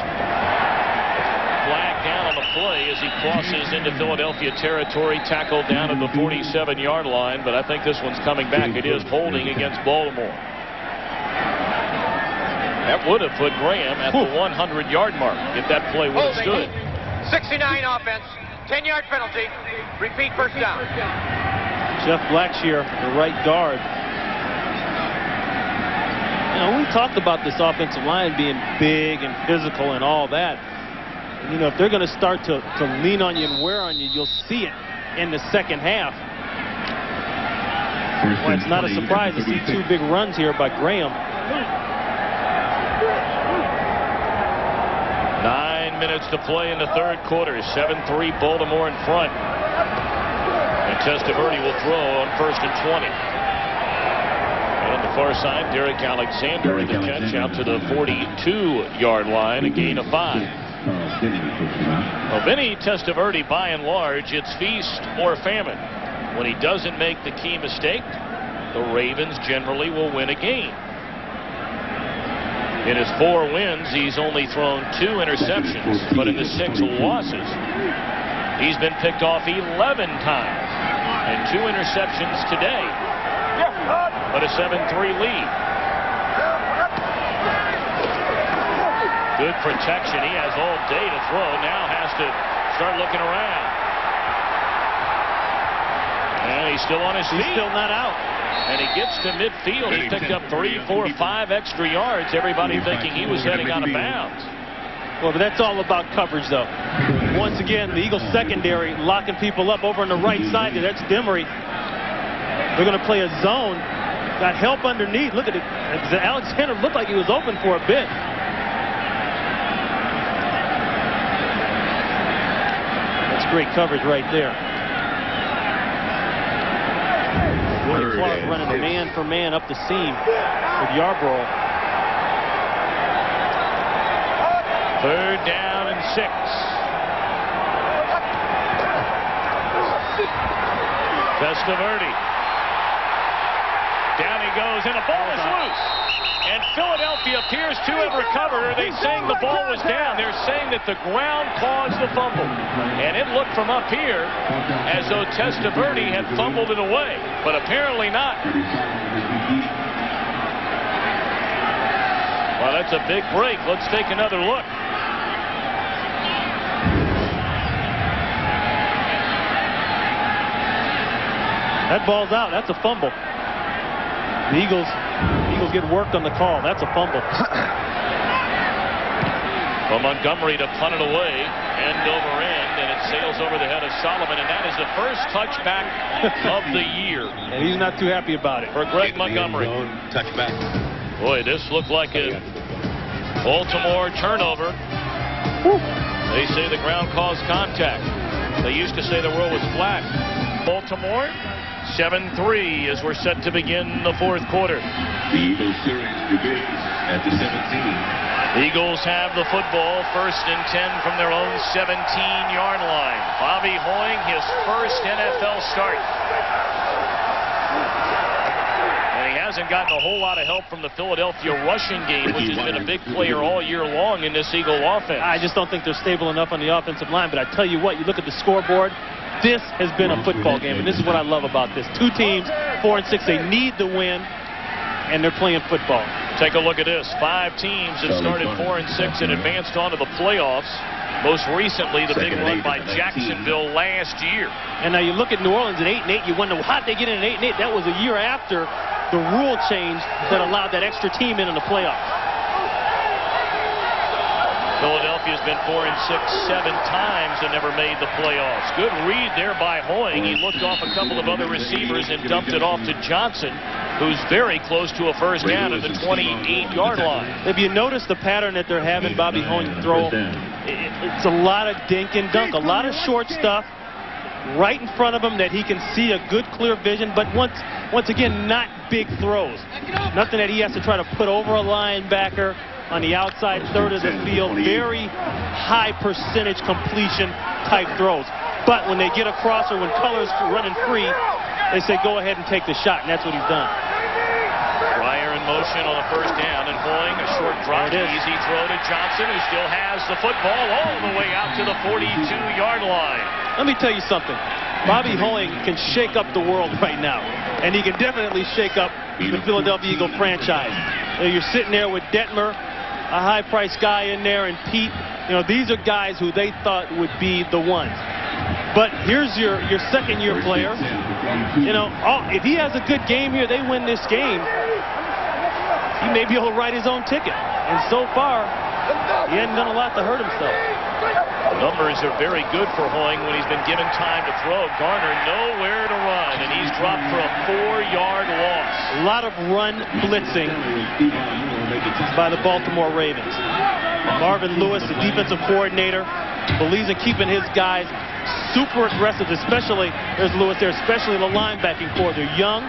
Flag down on the play as he crosses into Philadelphia territory, tackled down at the 47-yard line, but I think this one's coming back. It is holding against Baltimore. That would have put Graham at the 100-yard mark if that play would have stood. 69 offense, 10-yard penalty, repeat first down. Jeff Blackshear, the right guard. You know, we talked about this offensive line being big and physical and all that. And, you know, if they're going to start to lean on you and wear on you, you'll see it in the second half. Well, it's not a surprise to see 2 big runs here by Graham. 9 minutes to play in the 3rd quarter. 7-3 Baltimore in front. And Testaverde will throw on 1st and 20. And on the far side, Derek Alexander in the catch out to the 42-yard line, a gain of 5. Well, Vinny Testaverde, by and large, it's feast or famine. When he doesn't make the key mistake, the Ravens generally will win a game. In his 4 wins, he's only thrown 2 interceptions, but in the 6 losses, he's been picked off 11 times. And 2 interceptions today, but a 7-3 lead. Good protection. He has all day to throw. Now has to start looking around. still on his feet. He's still not out. And he gets to midfield. He picked up 3, 4, 5 extra yards. Everybody thinking he was heading out of bounds. Well, but that's all about coverage, though. Once again, the Eagles secondary locking people up over on the right side there. That's Demery. They're going to play a zone. Got help underneath. Look at it. Alexander looked like he was open for a bit. That's great coverage right there. William Clark running man for man up the seam with Yarbrough. 3rd down and 6. Testaverde. Down he goes, and the ball is loose. And Philadelphia appears to have recovered. Are they saying the ball was down? They're saying that the ground caused the fumble. And it looked from up here as though Testaverde had fumbled it away. But apparently not. Well, that's a big break. Let's take another look. That ball's out. That's a fumble. The Eagles get worked on the call. That's a fumble. Well, Montgomery to punt it away, end over end, and it sails over the head of Solomon, and that is the first touchback of the year. And he's not too happy about it. For Greg Montgomery. Touchback. Boy, this looked like a Baltimore turnover. They say the ground caused contact. They used to say the world was flat. Baltimore 7-3 as we're set to begin the 4th quarter. The Eagles series begins at the 17. Eagles have the football, 1st and 10 from their own 17-yard line. Bobby Hoying, his first NFL start. And he hasn't gotten a whole lot of help from the Philadelphia rushing game, which has been a big player all year long in this Eagle offense. I just don't think they're stable enough on the offensive line, but I tell you what, you look at the scoreboard, this has been a football game, and this is what I love about this. 2 teams, 4 and 6, they need the win, and they're playing football. Take a look at this. 5 teams have started 4 and 6 and advanced on to the playoffs. Most recently, the big run by Jacksonville last year. And now you look at New Orleans at 8-8, you wonder, how'd they get in at 8-8? That was a year after the rule change that allowed that extra team in the playoffs. Philadelphia's been 4 and 6 7 times and never made the playoffs. Good read there by Hoying. He looked off a couple of other receivers and dumped it off to Johnson, who's very close to a first down at the 28-yard line. If you notice the pattern that they're having Bobby Hoying throw, it's a lot of dink and dunk, a lot of short stuff right in front of him that he can see a good clear vision, but once again, not big throws. Nothing that he has to try to put over a linebacker on the outside third of the field. Very high percentage completion type throws. But when they get across or when Color's running free, they say go ahead and take the shot, and that's what he's done. Pryor in motion on the first down, and Hoying a short drop, easy throw to Johnson, who still has the football all the way out to the 42-yard line. Let me tell you something. Bobby Hoying can shake up the world right now, and he can definitely shake up the Philadelphia Eagle franchise. You're sitting there with Detmer, a high-priced guy in there, and Pete. You know, these are guys who they thought would be the ones. But here's your second-year player. You know, if he has a good game here, they win this game, he may be able to write his own ticket. And so far, he hasn't done a lot to hurt himself. The numbers are very good for Hoying when he's been given time to throw. Garner nowhere to run, and he's dropped for a 4-yard loss. A lot of run blitzing by the Baltimore Ravens. Marvin Lewis, the defensive coordinator, believes in keeping his guys super aggressive, especially, there's Lewis there, especially the linebacking core. They're young,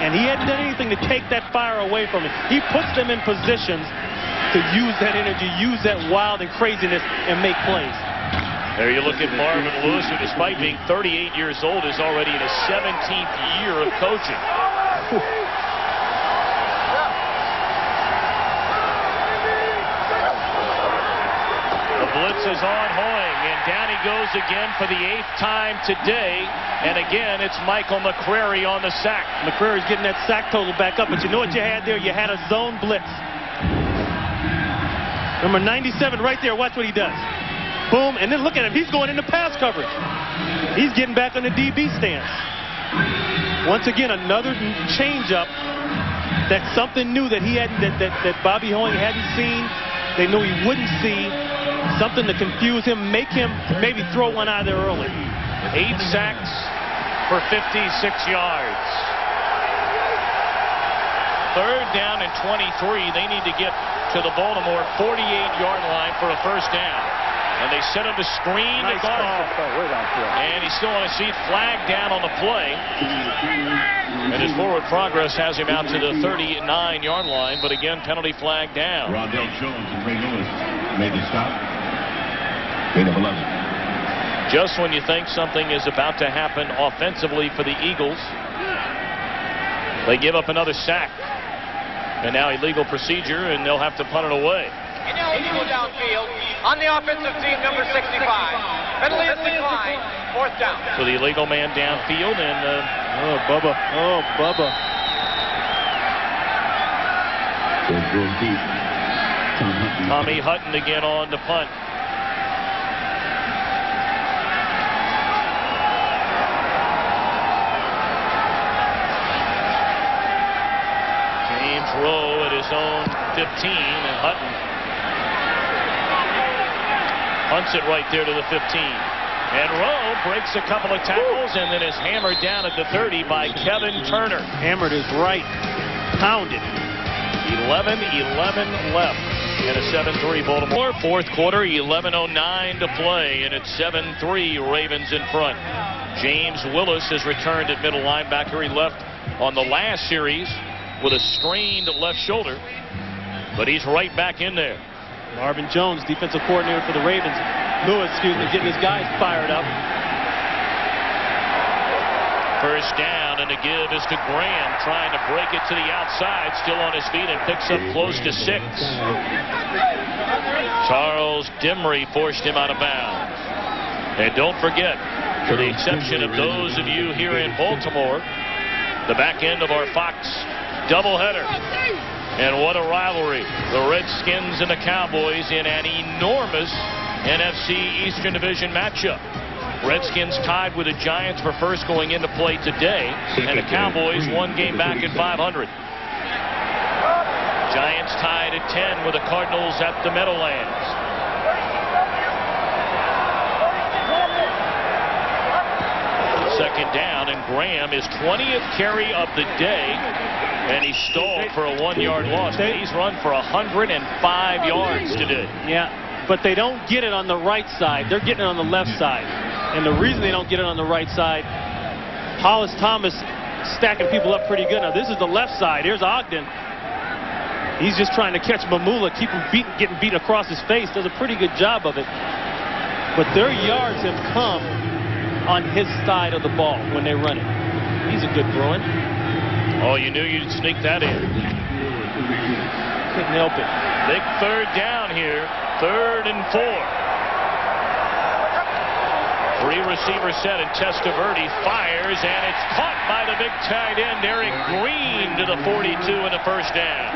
and he hadn't done anything to take that fire away from him. He puts them in positions to use that energy, use that wild and craziness, and make plays. There you look at Marvin Lewis, who despite being 38 years old is already in his 17th year of coaching. The blitz is on Hoying, and down he goes again for the 8th time today. And again, it's Michael McCrary on the sack. McCrary's getting that sack total back up, but you know what you had there? You had a zone blitz. Number 97 right there. Watch what he does. Boom, and then look at him. He's going into pass coverage. He's getting back on the DB stance. Once again, another change-up. That's something new that he hadn't, that Bobby Hoeing hadn't seen. They knew he wouldn't see. Something to confuse him, make him maybe throw one out of there early. 8 sacks for 56 yards. 3rd down and 23. They need to get to the Baltimore 48-yard line for a first down. And they set up a screen to Donovan. And he's still on his feet, flagged down on the play. And his forward progress has him out to the 39-yard line, but again, penalty flag down. Rondell Jones and Ray Lewis made the stop. Gain of 11. Just when you think something is about to happen offensively for the Eagles, they give up another sack. And now illegal procedure, and they'll have to punt it away. Ineligible downfield on the offensive team, number 65. Penalty is declined. 4th down. So the illegal man downfield, and oh, Bubba. Oh, Bubba. Tommy Hutton again on the punt. James Rowe at his own 15, and Hutton punts it right there to the 15. And Rowe breaks a couple of tackles and then is hammered down at the 30 by Kevin Turner. Hammered is right. Pounded. 11-11 left. And a 7-3 Baltimore. 4th quarter, 11:09 to play. And it's 7-3 Ravens in front. James Willis has returned at middle linebacker. He left on the last series with a strained left shoulder. But he's right back in there. Marvin Jones, defensive coordinator for the Ravens. Lewis, getting his guys fired up. First down, and the give is to Graham, trying to break it to the outside, still on his feet, and picks up close to 6. Charles Dimry forced him out of bounds. And don't forget, for the exception of those of you here in Baltimore, the back end of our Fox doubleheader. And what a rivalry. The Redskins and the Cowboys in an enormous NFC Eastern Division matchup. Redskins tied with the Giants for first going into play today, and the Cowboys 1 game back at 500. Giants tied at 10 with the Cardinals at the Meadowlands. Second down, and Graham is 20th carry of the day. And he stalled for a 1-yard loss. He's run for 105 yards today. Yeah, but they don't get it on the right side. They're getting it on the left side. And the reason they don't get it on the right side, Hollis Thomas stacking people up pretty good. Now, this is the left side. Here's Ogden. He's just trying to catch Mamula, keep him getting beat across his face. Does a pretty good job of it. But their yards have come on his side of the ball when they run it. He's a good Bruin. Oh, you knew you'd sneak that in. Couldn't help it. Big 3rd down here. 3rd and 4. 3 receiver set, and Testaverde fires, and it's caught by the big tight end, Eric Green, to the 42 in the first down.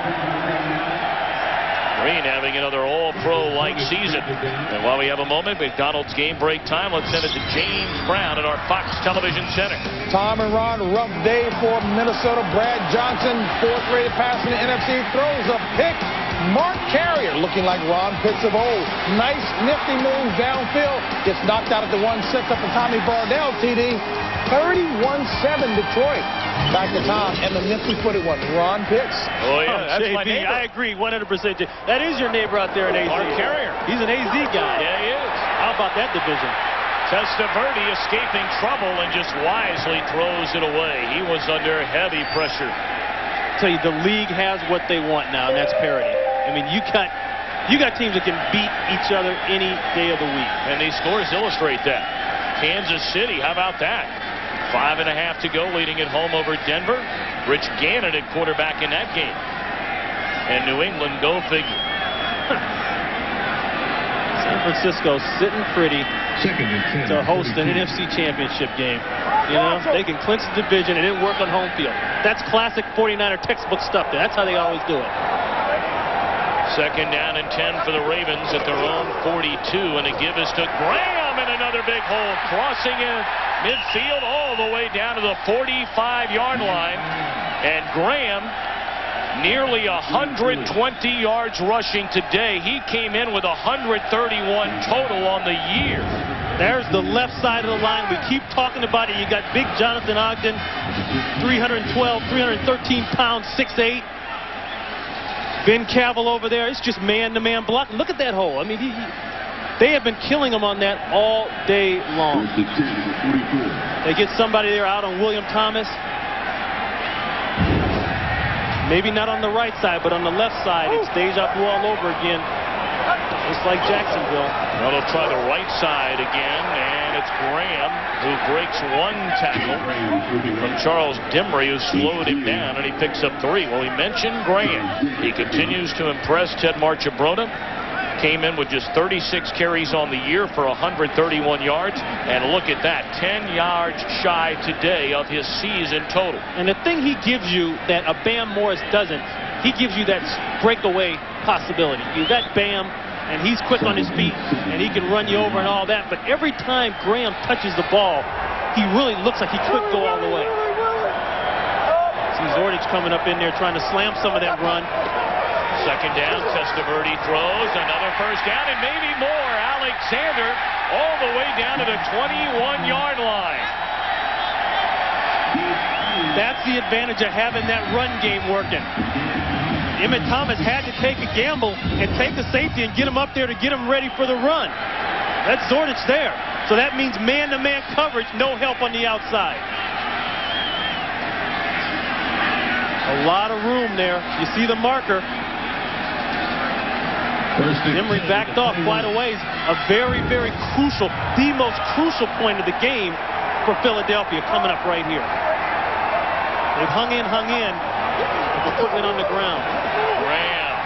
Green having another all-pro-like season. And while we have a moment, McDonald's game break time, let's send it to James Brown at our Fox Television Center. Tom and Ron, rough day for Minnesota. Brad Johnson, 4th-rated pass in the NFC, throws a pick. Mark Carrier, looking like Ron Pitts of old. Nice, nifty move downfield. Gets knocked out at the 1-6 up to Tommy Bardell, TD. 31-7 Detroit. Back to Tom, and the nifty-footed one, Ron Pitts. Oh, yeah, that's JB, my neighbor. I agree 100%. That is your neighbor out there in AZ. Mark Carrier. He's an AZ guy. Yeah, he is. How about that division? Testaverde escaping trouble and just wisely throws it away. He was under heavy pressure. I tell you, the league has what they want now, and that's parity. I mean, you got teams that can beat each other any day of the week. And these scores illustrate that. Kansas City, how about that? 5.5 to go, leading at home over Denver. Rich Gannon at quarterback in that game. And New England, go figure. San Francisco sitting pretty to host an NFC Championship game. You know, they can clinch the division and it work on home field. That's classic 49er textbook stuff there. That's how they always do it. Second down and 10 for the Ravens at their own 42, and a give is to Graham, and another big hole, crossing in midfield all the way down to the 45-yard line. And Graham, nearly 120 yards rushing today. He came in with 131 total on the year. There's the left side of the line. We keep talking about it. You got big Jonathan Ogden, 312, 313 pounds, 6'8". Ben Cavill over there. It's just man-to-man block. Look at that hole. I mean, they have been killing him on that all day long. They get somebody there out on William Thomas. Maybe not on the right side, but on the left side, it's deja vu all over again. Just like Jacksonville. Well, they'll try the right side again, and it's Graham who breaks one tackle from Charles Dimry, who slowed him down, and he picks up 3. Well, he mentioned Graham. He continues to impress. Ted Marchabrota came in with just 36 carries on the year for 131 yards, and look at that, 10 yards shy today of his season total. And the thing he gives you that a Bam Morris doesn't, he gives you that breakaway possibility. You got Bam, and he's quick on his feet, and he can run you over and all that, but every time Graham touches the ball, he really looks like he could go all the way. See Zordich coming up in there trying to slam some of that run. Second down, Testaverde throws, another first down, and maybe more. Alexander all the way down to the 21-yard line. That's the advantage of having that run game working. Emmett Thomas had to take a gamble and take the safety and get him up there to get him ready for the run. That's Zordich there. So that means man-to-man coverage, no help on the outside. A lot of room there. You see the marker. Dimry backed off quite a ways. A very, very crucial, the most crucial point of the game for Philadelphia coming up right here. They've hung in, but they're putting it on the ground. Graham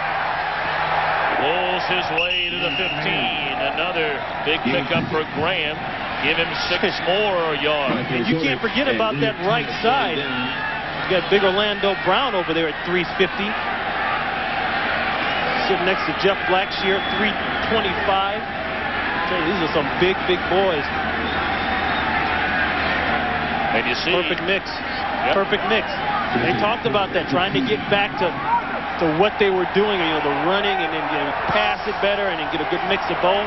pulls his way to the 15. Another big pickup for Graham. Give him 6 more yards. And you can't forget about that right side. You got big Orlando Brown over there at 350. Sitting next to Jeff Blackshear at 325. These are some big, big boys. And you see, perfect mix. Yep. Perfect mix. They talked about that, trying to get back to what they were doing, you know, the running and then pass it better and then get a good mix of both.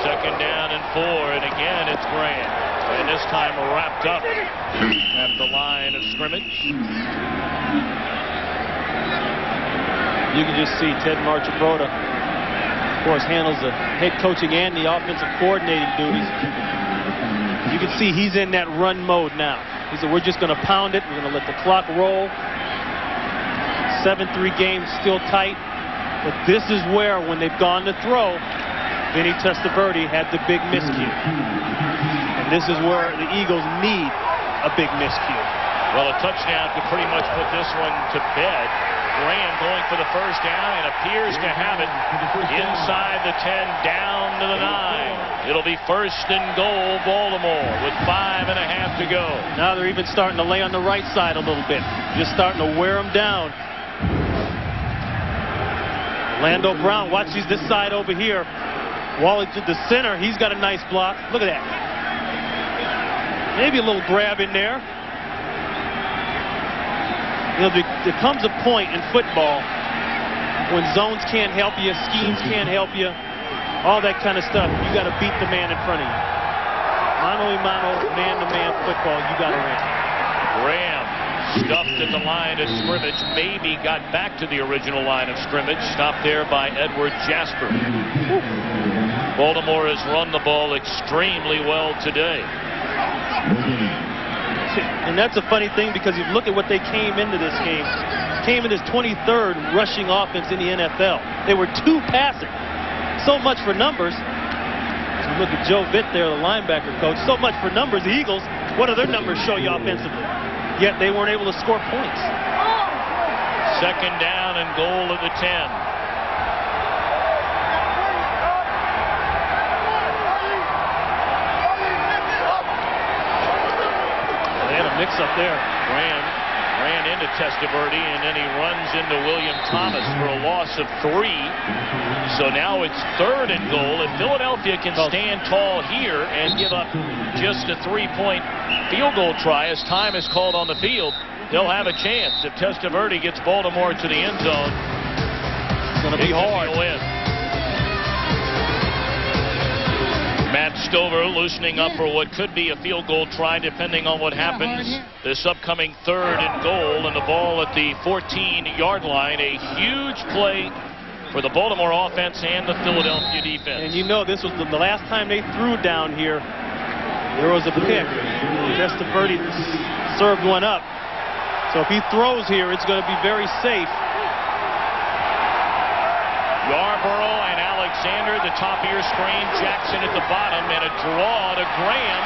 Second down and 4, and again it's Graham. And this time wrapped up at the line of scrimmage. You can just see Ted Marchabrota, of course, handles the head coaching and the offensive coordinating duties. You can see he's in that run mode now. He said, we're just going to pound it. We're going to let the clock roll. 7-3 game, still tight. But this is where, when they've gone to throw, Vinny Testaverde had the big miscue. And this is where the Eagles need a big miscue. Well, a touchdown could pretty much put this one to bed. Graham going for the first down and appears to have it inside the 10, down to the 9. It'll be 1st and goal, Baltimore, with 5.5 to go. Now they're even starting to lay on the right side a little bit. Just starting to wear them down. Orlando Brown watches this side over here. Wally to the center. He's got a nice block. Look at that. Maybe a little grab in there. You know, there comes a point in football when zones can't help you, schemes can't help you, all that kind of stuff. You got to beat the man in front of you. Mano-a-mano, man-to-man football, you got to win. Graham stuffed at the line of scrimmage, maybe got back to the original line of scrimmage, stopped there by Edward Jasper. Baltimore has run the ball extremely well today. And that's a funny thing, because you look at what they came into this game. Came in as 23rd rushing offense in the NFL. They were 2 passing. So much for numbers. As we look at Joe Vitt there, the linebacker coach. So much for numbers. The Eagles, what do their numbers show you offensively? Yet they weren't able to score points. Second down and goal at the 10. Mix up there. Graham ran into Testaverde, and then he runs into William Thomas for a loss of 3. So now it's 3rd and goal. If Philadelphia can stand tall here and give up just a 3-point field goal try as time is called on the field, they'll have a chance. If Testaverde gets Baltimore to the end zone, it's going to be hard. Matt Stover loosening up for what could be a field goal try depending on what happens this upcoming 3rd and goal, and the ball at the 14-yard line. A huge play for the Baltimore offense and the Philadelphia defense. And you know, this was the last time they threw down here. There was a pick. Testaverde served one up. So if he throws here, it's going to be very safe. Yarborough and Alexander, the top of your screen. Jackson at the bottom, and a draw to Graham,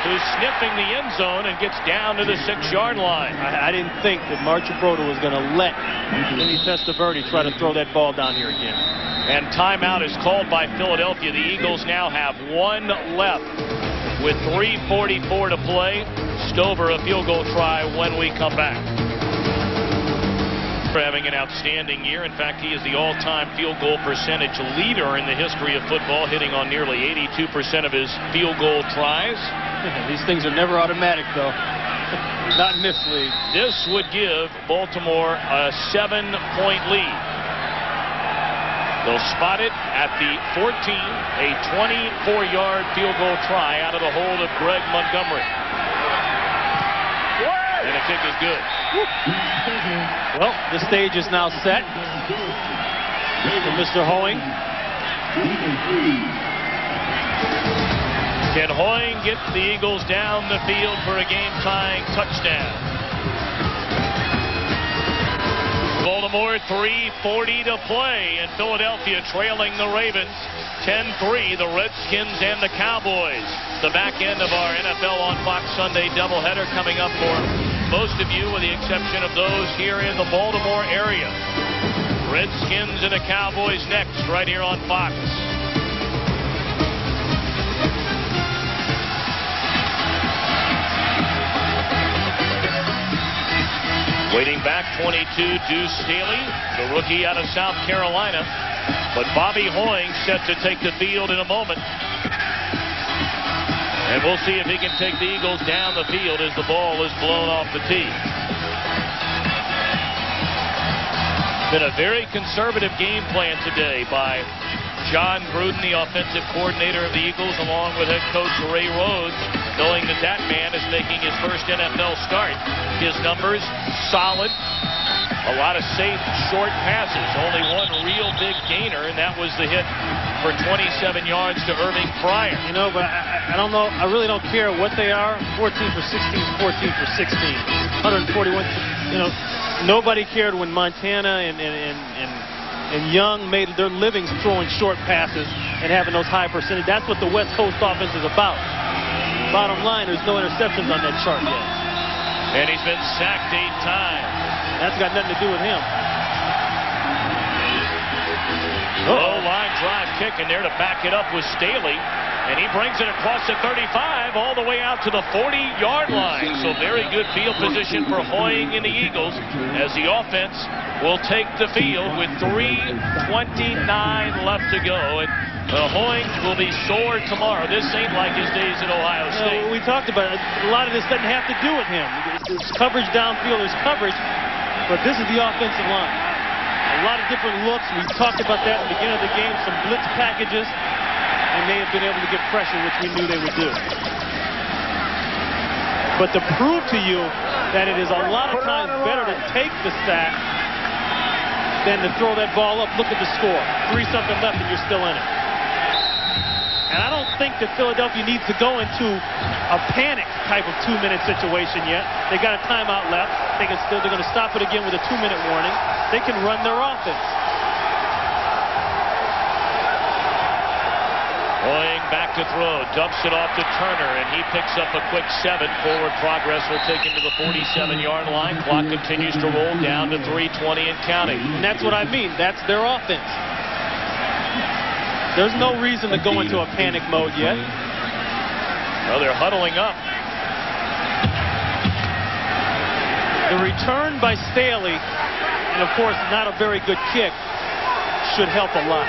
who's sniffing the end zone and gets down to the 6-yard line. I didn't think that Marchibroda was going to let Vinny Testaverde try to throw that ball down here again. And timeout is called by Philadelphia. The Eagles now have 1 left with 3:44 to play. Stover a field goal try when we come back. For having an outstanding year. In fact, he is the all-time field goal percentage leader in the history of football, hitting on nearly 82% of his field goal tries. These things are never automatic, though. Not in this league. This would give Baltimore a 7-point lead. They'll spot it at the 14, a 24-yard field goal try out of the hold of Greg Montgomery. And the kick is good. Well, the stage is now set for Mr. Hoeing. Can Hoeing get the Eagles down the field for a game-tying touchdown? Baltimore 3:40 to play, and Philadelphia trailing the Ravens 10-3, the Redskins and the Cowboys. The back end of our NFL on Fox Sunday doubleheader coming up for most of you, with the exception of those here in the Baltimore area. Redskins and the Cowboys next, right here on Fox. Waiting back, 22, Deuce Staley, the rookie out of South Carolina. But Bobby Hoeing set to take the field in a moment. And we'll see if he can take the Eagles down the field as the ball is blown off the tee. Been a very conservative game plan today by John Gruden, the offensive coordinator of the Eagles, along with head coach Ray Rhodes, knowing that that man is making his first NFL start. His numbers solid. A lot of safe, short passes. Only one real big gainer, and that was the hit for 27 yards to Irving Fryer. You know, but I don't know. I really don't care what they are. 14 for 16 is 14 for 16. 141. You know, nobody cared when Montana and Young made their livings throwing short passes and having those high percentage. That's what the West Coast offense is about. Bottom line, there's no interceptions on that chart yet. And he's been sacked 8 times. That's got nothing to do with him. Low line drive kick, and there to back it up with Staley. And he brings it across the 35 all the way out to the 40-yard line. So very good field position for Hoeing and the Eagles as the offense will take the field with 3:29 left to go. And Hoeing will be sore tomorrow. This ain't like his days at Ohio State. We talked about it. A lot of this doesn't have to do with him. There's coverage downfield, there's coverage. But this is the offensive line. A lot of different looks. We talked about that at the beginning of the game. Some blitz packages. And they have been able to get pressure, which we knew they would do. But to prove to you that it is a lot of times better to take the sack than to throw that ball up, look at the score. 3-something left and you're still in it. And I don't think that Philadelphia needs to go into a panic type of 2-minute situation yet. They got a timeout left. They're going to stop it again with a 2-minute warning. They can run their offense. Hoeing back to throw, dumps it off to Turner, and he picks up a quick 7. Forward progress will take him to the 47-yard line. Clock continues to roll down to 3:20 and counting. And that's what I mean. That's their offense. There's no reason to go into a panic mode yet. Well, they're huddling up. The return by Staley, and of course not a very good kick, should help a lot.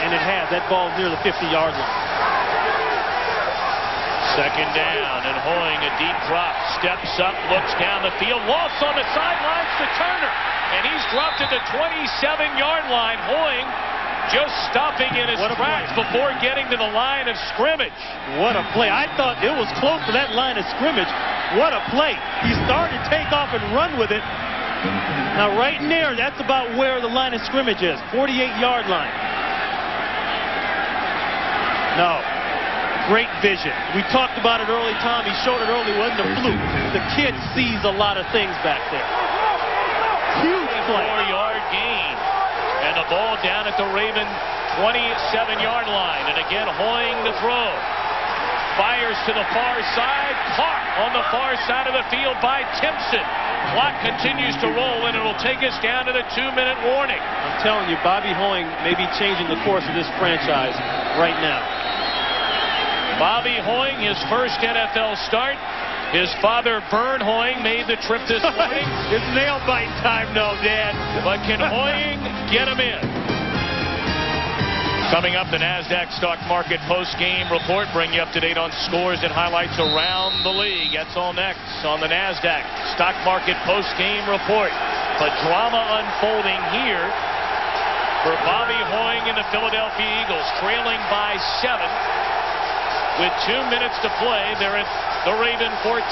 And it has. That ball near the 50-yard line. Second down, and Hoying, a deep drop, steps up, looks down the field, lost on the sidelines to Turner, and he's dropped at the 27-yard line. Hoying just stopping in his tracks before getting to the line of scrimmage. What a play. I thought it was close to that line of scrimmage. What a play. He started to take off and run with it. Now right in there, that's about where the line of scrimmage is, 48-yard line. No. Great vision. We talked about it early, Tom. He showed it early. It wasn't a fluke. The kid sees a lot of things back there. Huge play. 4-yard gain. And the ball down at the Raven 27-yard line. And again, Hoying the throw. Fires to the far side. Caught on the far side of the field by Timpson. Clock continues to roll, and it'll take us down to the 2-minute warning. I'm telling you, Bobby Hoying may be changing the course of this franchise right now. Bobby Hoying, his first NFL start. His father, Vern Hoying, made the trip this morning. It's nail bite time, no, Dad. But can Hoying get him in? Coming up, the NASDAQ stock market post-game report. Bring you up to date on scores and highlights around the league. That's all next on the NASDAQ stock market post-game report. The drama unfolding here for Bobby Hoying and the Philadelphia Eagles, trailing by 7. With 2 minutes to play, they're at the Raven 14.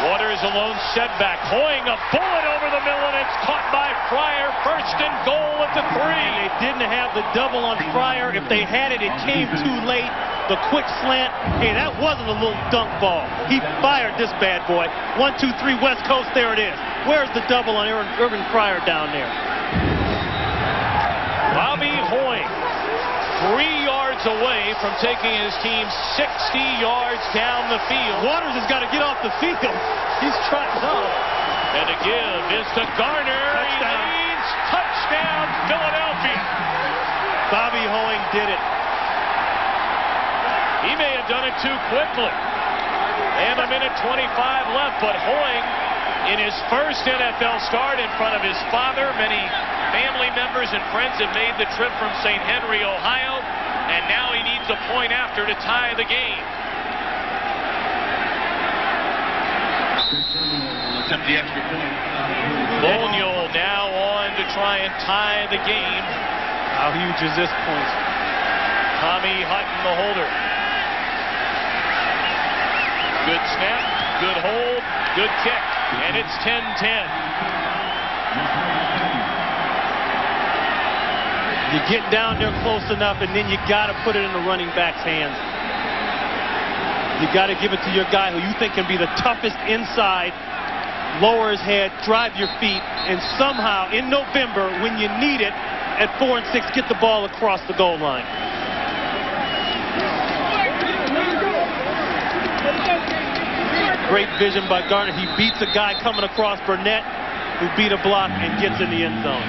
Waters alone setback. Hoying a bullet over the middle, and it's caught by Fryer. First and goal at the 3. They didn't have the double on Fryer. If they had it, it came too late. The quick slant. Hey, that wasn't a little dunk ball. He fired this bad boy. 1, 2, 3 West Coast. There it is. Where's the double on Irvin Fryer down there? Bobby Hoying, 3 yards away from taking his team 60 yards down the field. Waters has got to get off the field. He's trying. And the give is to Garner. He leads. Touchdown, Philadelphia. Bobby Hoying did it. He may have done it too quickly. They have a minute 25 left, but Hoying, in his first NFL start in front of his father, many family members and friends have made the trip from St. Henry, Ohio, and now he needs a point after to tie the game. Attempt the extra point. Boniol now on to try and tie the game. How huge is this point? Tommy Hutton, the holder. Good snap, good hold, good kick, and it's 10-10. You get down there close enough, and then you got to put it in the running back's hands. You got to give it to your guy who you think can be the toughest inside, lower his head, drive your feet, and somehow in November, when you need it, at 4 and 6, get the ball across the goal line. Great vision by Garner. He beats a guy coming across Burnett, who beat a block and gets in the end zone.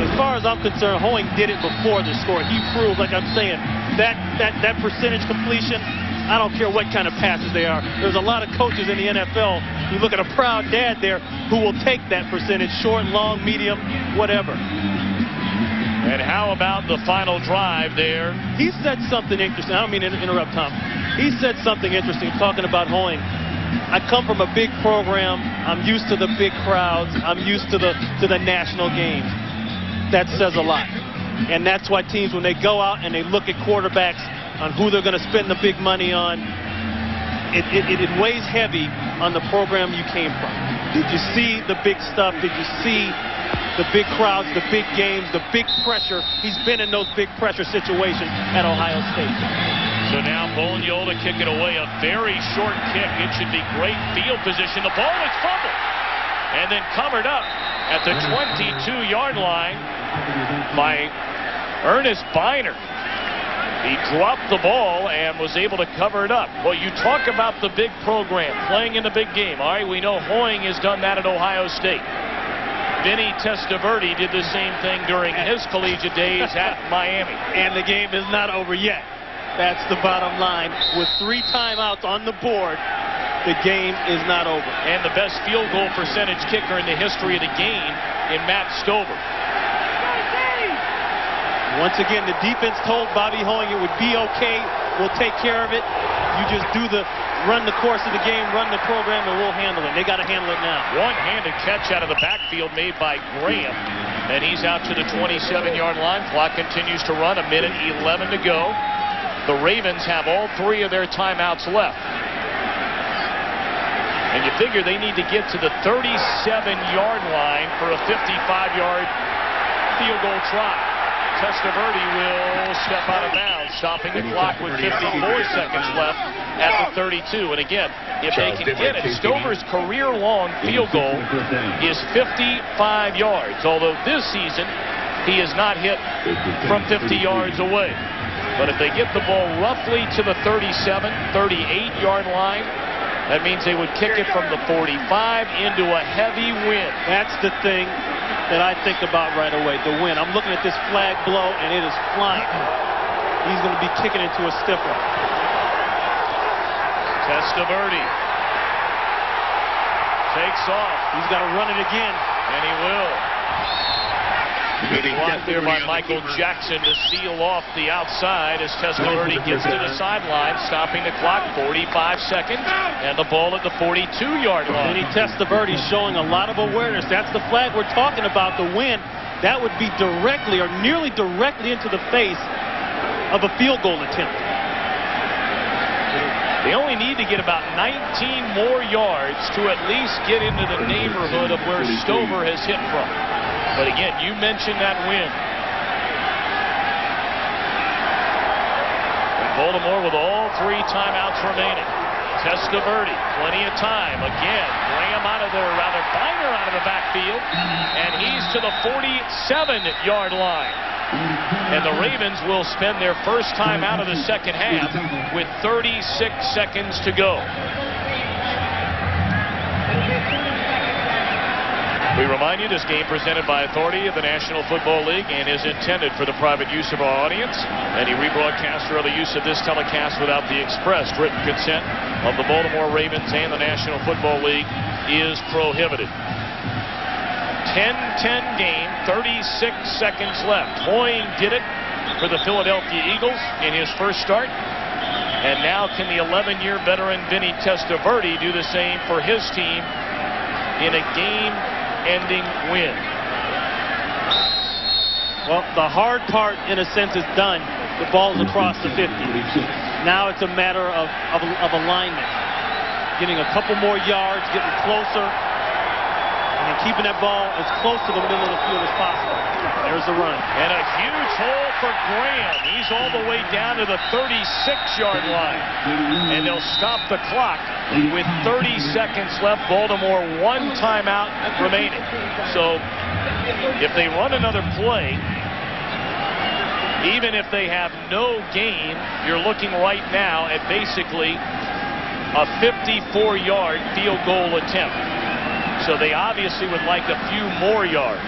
As far as I'm concerned, Hoying did it before the score. He proved, like I'm saying, that percentage completion, I don't care what kind of passes they are. There's a lot of coaches in the NFL. You look at a proud dad there who will take that percentage, short, long, medium, whatever. And how about the final drive there? He said something interesting. I don't mean to interrupt, Tom. He said something interesting talking about Hoying. I come from a big program. I'm used to the big crowds. I'm used to the national games. That says a lot. And that's why teams, when they go out and they look at quarterbacks on who they're going to spend the big money on, it weighs heavy on the program you came from. Did you see the big stuff? Did you see the big crowds, the big games, the big pressure? He's been in those big pressure situations at Ohio State. So now Boniol to kick it away. A very short kick. It should be great field position. The ball is fumbled and then covered up at the 22-yard line by Ernest Biner. He dropped the ball and was able to cover it up. Well, you talk about the big program, playing in the big game. All right, we know Hoying has done that at Ohio State. Vinny Testaverde did the same thing during his collegiate days at Miami. And the game is not over yet. That's the bottom line. With 3 timeouts on the board, the game is not over. And the best field goal percentage kicker in the history of the game in Matt Stover. Once again, the defense told Bobby Hoeing it would be okay. We'll take care of it. You just run the course of the game, run the program, and we'll handle it. They got to handle it now. One-handed catch out of the backfield made by Graham. And he's out to the 27-yard line. Clock continues to run. 1:11 to go. The Ravens have all 3 of their timeouts left. And you figure they need to get to the 37-yard line for a 55-yard field goal try. Testaverde will step out of bounds, stopping the clock with 54 seconds left at the 32. And again, if they can get it, Stover's career-long field goal is 55 yards, although this season he has not hit from 50 yards away. But if they get the ball roughly to the 37, 38-yard line, that means they would kick it from the 45 into a heavy wind. That's the thing that I think about right away, the wind. I'm looking at this flag blow, and it is flying. He's going to be kicking into a stiff one. Testaverde takes off. He's got to run it again. And he will. Blocked there by Michael Jackson to seal off the outside as Testaverde gets to the sideline, stopping the clock, 45 seconds, and the ball at the 42-yard line. Vinny Testaverde showing a lot of awareness. That's the flag we're talking about, the wind. That would be directly or nearly directly into the face of a field goal attempt. They only need to get about 19 more yards to at least get into the neighborhood of where Stover has hit from. But again, you mentioned that win. And Baltimore with all 3 timeouts remaining. Testaverde, plenty of time. Again, Graham out of there, rather Biner out of the backfield. And he's to the 47-yard line. And the Ravens will spend their first time out of the second half with 36 seconds to go. We remind you, this game presented by authority of the National Football League and is intended for the private use of our audience. Any rebroadcast or other use of this telecast without the expressed written consent of the Baltimore Ravens and the National Football League is prohibited. 10-10 game, 36 seconds left. Hoeing did it for the Philadelphia Eagles in his first start. And now can the 11-year veteran Vinny Testaverde do the same for his team in a game-ending win? Well, the hard part, in a sense, is done. The ball's across the 50. Now it's a matter of alignment. Getting a couple more yards, getting closer, and keeping that ball as close to the middle of the field as possible. There's the run. And a huge hole for Graham. He's all the way down to the 36-yard line. And they'll stop the clock with 30 seconds left. Baltimore 1 timeout remaining. So if they run another play, even if they have no gain, you're looking right now at basically a 54-yard field goal attempt. So they obviously would like a few more yards.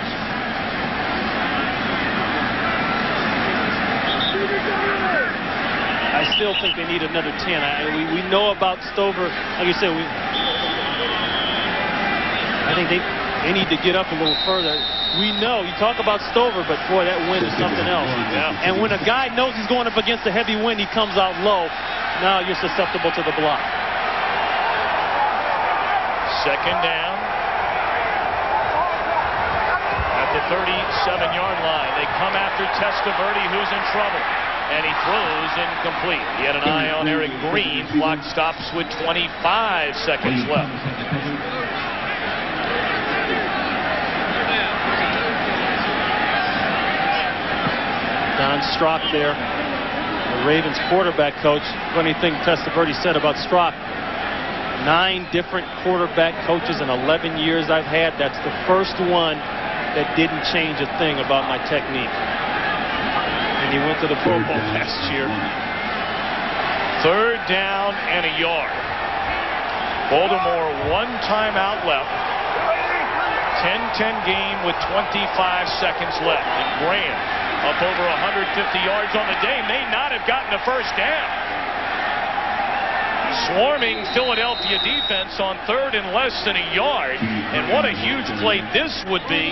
I still think they need another 10. We know about Stover. Like you said, I think they need to get up a little further. We know, you talk about Stover, but boy, that wind is something else. Yeah. And when a guy knows he's going up against a heavy wind, he comes out low. Now you're susceptible to the block. Second down at the 37-yard line. They come after Testaverde, who's in trouble. And he throws incomplete. He had an eye on Eric Green. Clock stops with 25 seconds left. Don Strock there, the Ravens quarterback coach. Funny thing Testaverde said about Strock. 9 different quarterback coaches in 11 years I've had. That's the first one that didn't change a thing about my technique. And he went to the Pro Bowl last year. Third down and a yard. Baltimore 1 timeout left. 10-10 game with 25 seconds left. And Graham up over 150 yards on the day. May not have gotten the first down. Swarming Philadelphia defense on 3rd and less than a yard. And what a huge play this would be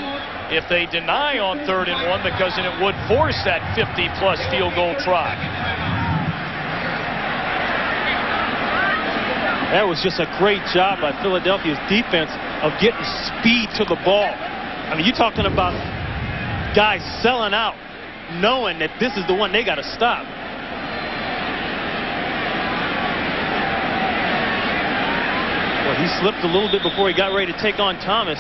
if they deny on 3rd and 1, because then it would force that 50-plus field goal try. That was just a great job by Philadelphia's defense of getting speed to the ball. I mean, you're talking about guys selling out, knowing that this is the one they got to stop. Well, he slipped a little bit before he got ready to take on Thomas.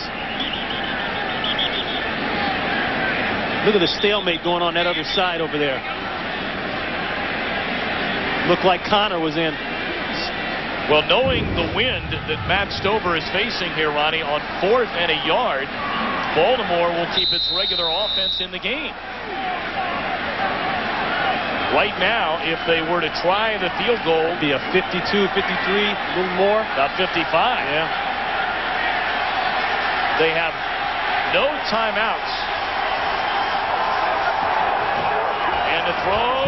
Look at the stalemate going on that other side over there. Looked like Connor was in. Well, knowing the wind that Matt Stover is facing here, Ronnie, on 4th and a yard, Baltimore will keep its regular offense in the game. Right now, if they were to try the field goal, it'd be a 52, 53, a little more. About 55. Yeah. They have no timeouts. And the throw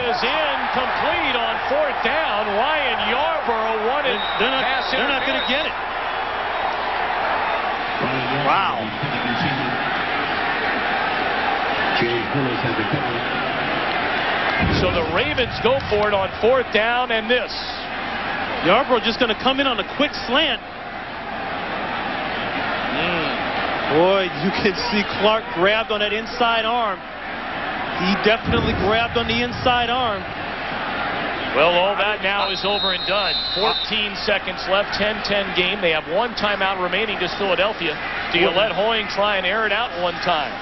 is incomplete on 4th down. Ryan Yarborough wanted they're not going to get it. Wow. So the Ravens go for it on 4th down, and this. Yarborough just going to come in on a quick slant. Boy, you can see Clark grabbed on that inside arm. He definitely grabbed on the inside arm. Well, all that now is over and done. 14 seconds left, 10-10 game. They have one timeout remaining to Philadelphia. Do you let Hoying try and air it out one time?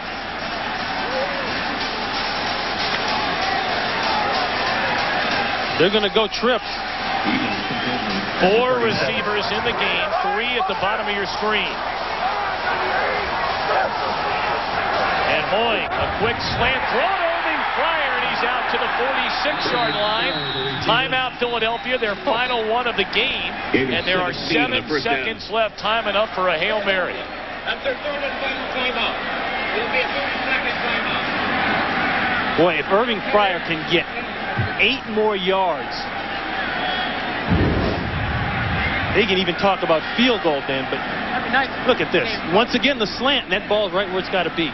They're going to go trips. 4 receivers in the game, 3 at the bottom of your screen. And Hoying, a quick slant throw to Fryer, and he's out to the 46-yard line. Timeout Philadelphia, their final one of the game. And there are 7 seconds left, time enough for a Hail Mary. That's their third and final timeout. It'll be a 30-second timeout. Boy, if Irving Fryer can get 8 more yards, they can even talk about field goal then. But look at this. Once again, the slant, and that ball's right where it's got to be.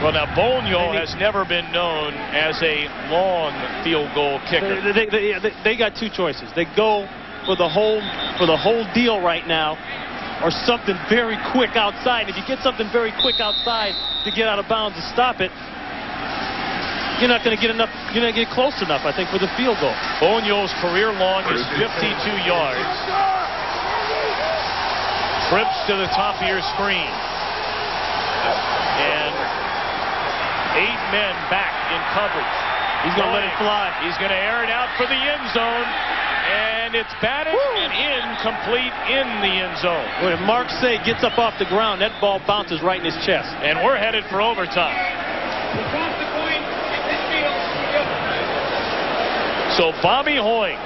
Well, now, Bonio has never been known as a long field goal kicker. They got 2 choices. They go for the whole deal right now, or something very quick outside. If you get something very quick outside to get out of bounds to stop it, you're not going to get enough. You're not going to get close enough, I think, for the field goal. Bonio's career long is 52 yards. Trips to the top of your screen. And 8 men back in coverage. He's going to let it fly. He's going to air it out for the end zone. And it's batted and incomplete in the end zone. When Mark Say gets up off the ground, that ball bounces right in his chest. And we're headed for overtime. So Bobby Hoying,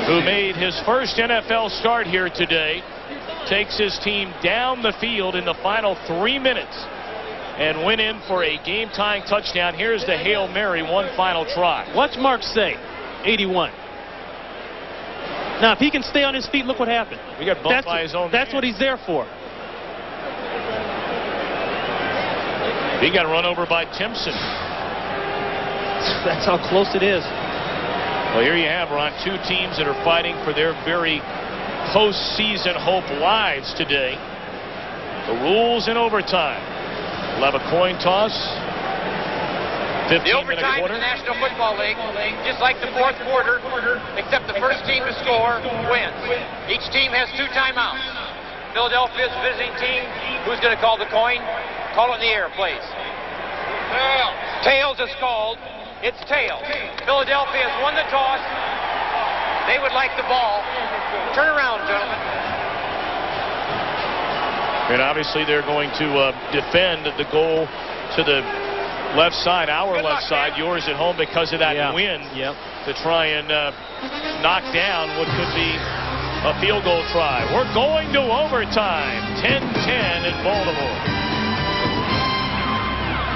who made his first NFL start here today, takes his team down the field in the final 3 minutes and went in for a game-tying touchdown. Here's the Hail Mary, one final try. Watch Mark Say, 81. Now, if he can stay on his feet, look what happened. We got bumped by his own That's man. what he's there for. He got run over by Timpson. That's how close it is. Well, here you have, Ron, 2 teams that are fighting for their very postseason hope lives today. The rules in overtime. We'll have a coin toss. 15-minute The overtime in the National Football League, just like the fourth quarter, except the first team to score wins. Each team has 2 timeouts. Philadelphia's visiting team, who's going to call the coin? Call it in the air, please. Tails is called. It's tails. Philadelphia has won the toss. They would like the ball. Turn around, gentlemen. And obviously they're going to defend the goal to the left side, our left side, yours at home, because of that wind to try and knock down what could be a field goal try. We're going to overtime. 10-10 in Baltimore.